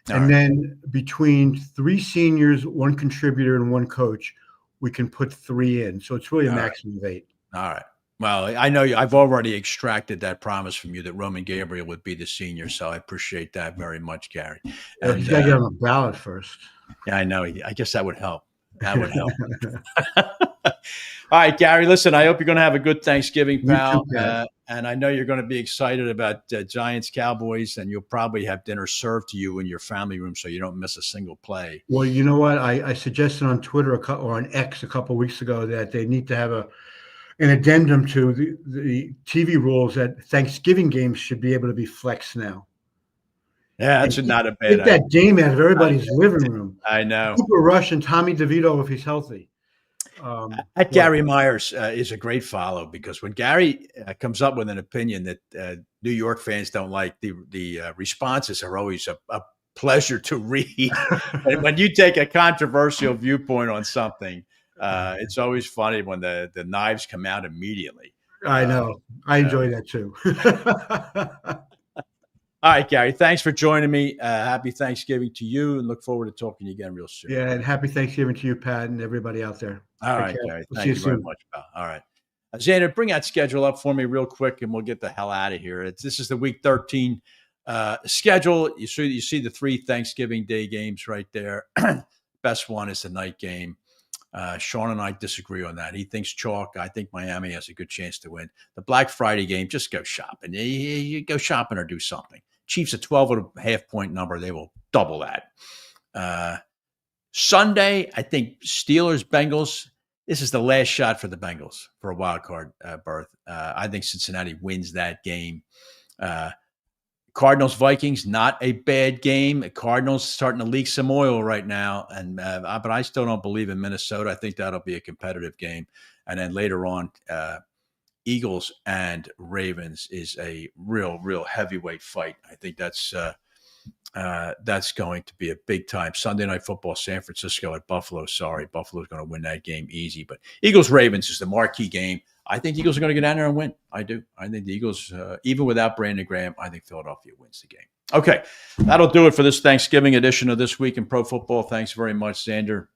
And then between 3 seniors, 1 contributor, and 1 coach, we can put 3 in. So it's really a maximum of 8. All right. Well, I know I've already extracted that promise from you that Roman Gabriel would be the senior, so I appreciate that very much, Gary. And, he's got to get on the ballot first. Yeah, I know. I guess that would help. That would help. All right, Gary, listen, I hope you're going to have a good Thanksgiving, pal. And I know you're going to be excited about Giants Cowboys, and you'll probably have dinner served to you in your family room so you don't miss a single play. Well, you know what? I suggested on Twitter or on X a couple of weeks ago that they need to have an addendum to the TV rules that Thanksgiving games should be able to be flexed now. Yeah, that's not a bad idea. Get that game out of everybody's living room. I know. Cooper Rush and Tommy DeVito if he's healthy. At Gary Myers is a great follow because when Gary comes up with an opinion that New York fans don't like, the responses are always a pleasure to read. And when you take a controversial viewpoint on something, it's always funny when the knives come out immediately. I know. I enjoy that too. All right, Gary, thanks for joining me. Happy Thanksgiving to you, and look forward to talking to you again real soon. Yeah, and happy Thanksgiving to you, Pat, and everybody out there. All right, Gary. Thank you very much, pal. All right. Xander, bring that schedule up for me real quick, and we'll get the hell out of here. This is the Week 13 schedule. You see the 3 Thanksgiving Day games right there. Best one is the night game. Sean and I disagree on that. He thinks chalk. I think Miami has a good chance to win. The Black Friday game, just go shopping. You go shopping or do something. Chiefs a 12.5 point number. They will double that. Sunday, I think Steelers, Bengals. This is the last shot for the Bengals for a wild card berth. I think Cincinnati wins that game. Cardinals, Vikings, not a bad game. The Cardinals starting to leak some oil right now, but I still don't believe in Minnesota. I think that'll be a competitive game. And then later on, Eagles and Ravens is a real heavyweight fight. I think that's going to be a big time Sunday Night Football. San Francisco at Buffalo. Sorry, Buffalo's going to win that game easy. But Eagles Ravens is the marquee game. I think the Eagles are going to get down there and win. I do. I think the Eagles, even without Brandon Graham, I think Philadelphia wins the game. Okay, that'll do it for this Thanksgiving edition of This Week in Pro Football. Thanks very much, Xander,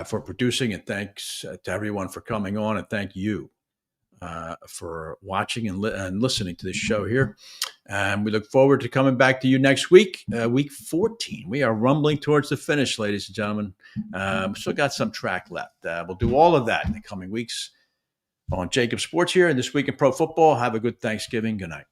for producing, and thanks to everyone for coming on, and thank you for watching and listening to this show here. And we look forward to coming back to you next week, week 14. We are rumbling towards the finish, ladies and gentlemen. Still got some track left. We'll do all of that in the coming weeks on JAKIB Sports here and This Week in Pro Football. Have a good Thanksgiving. Good night.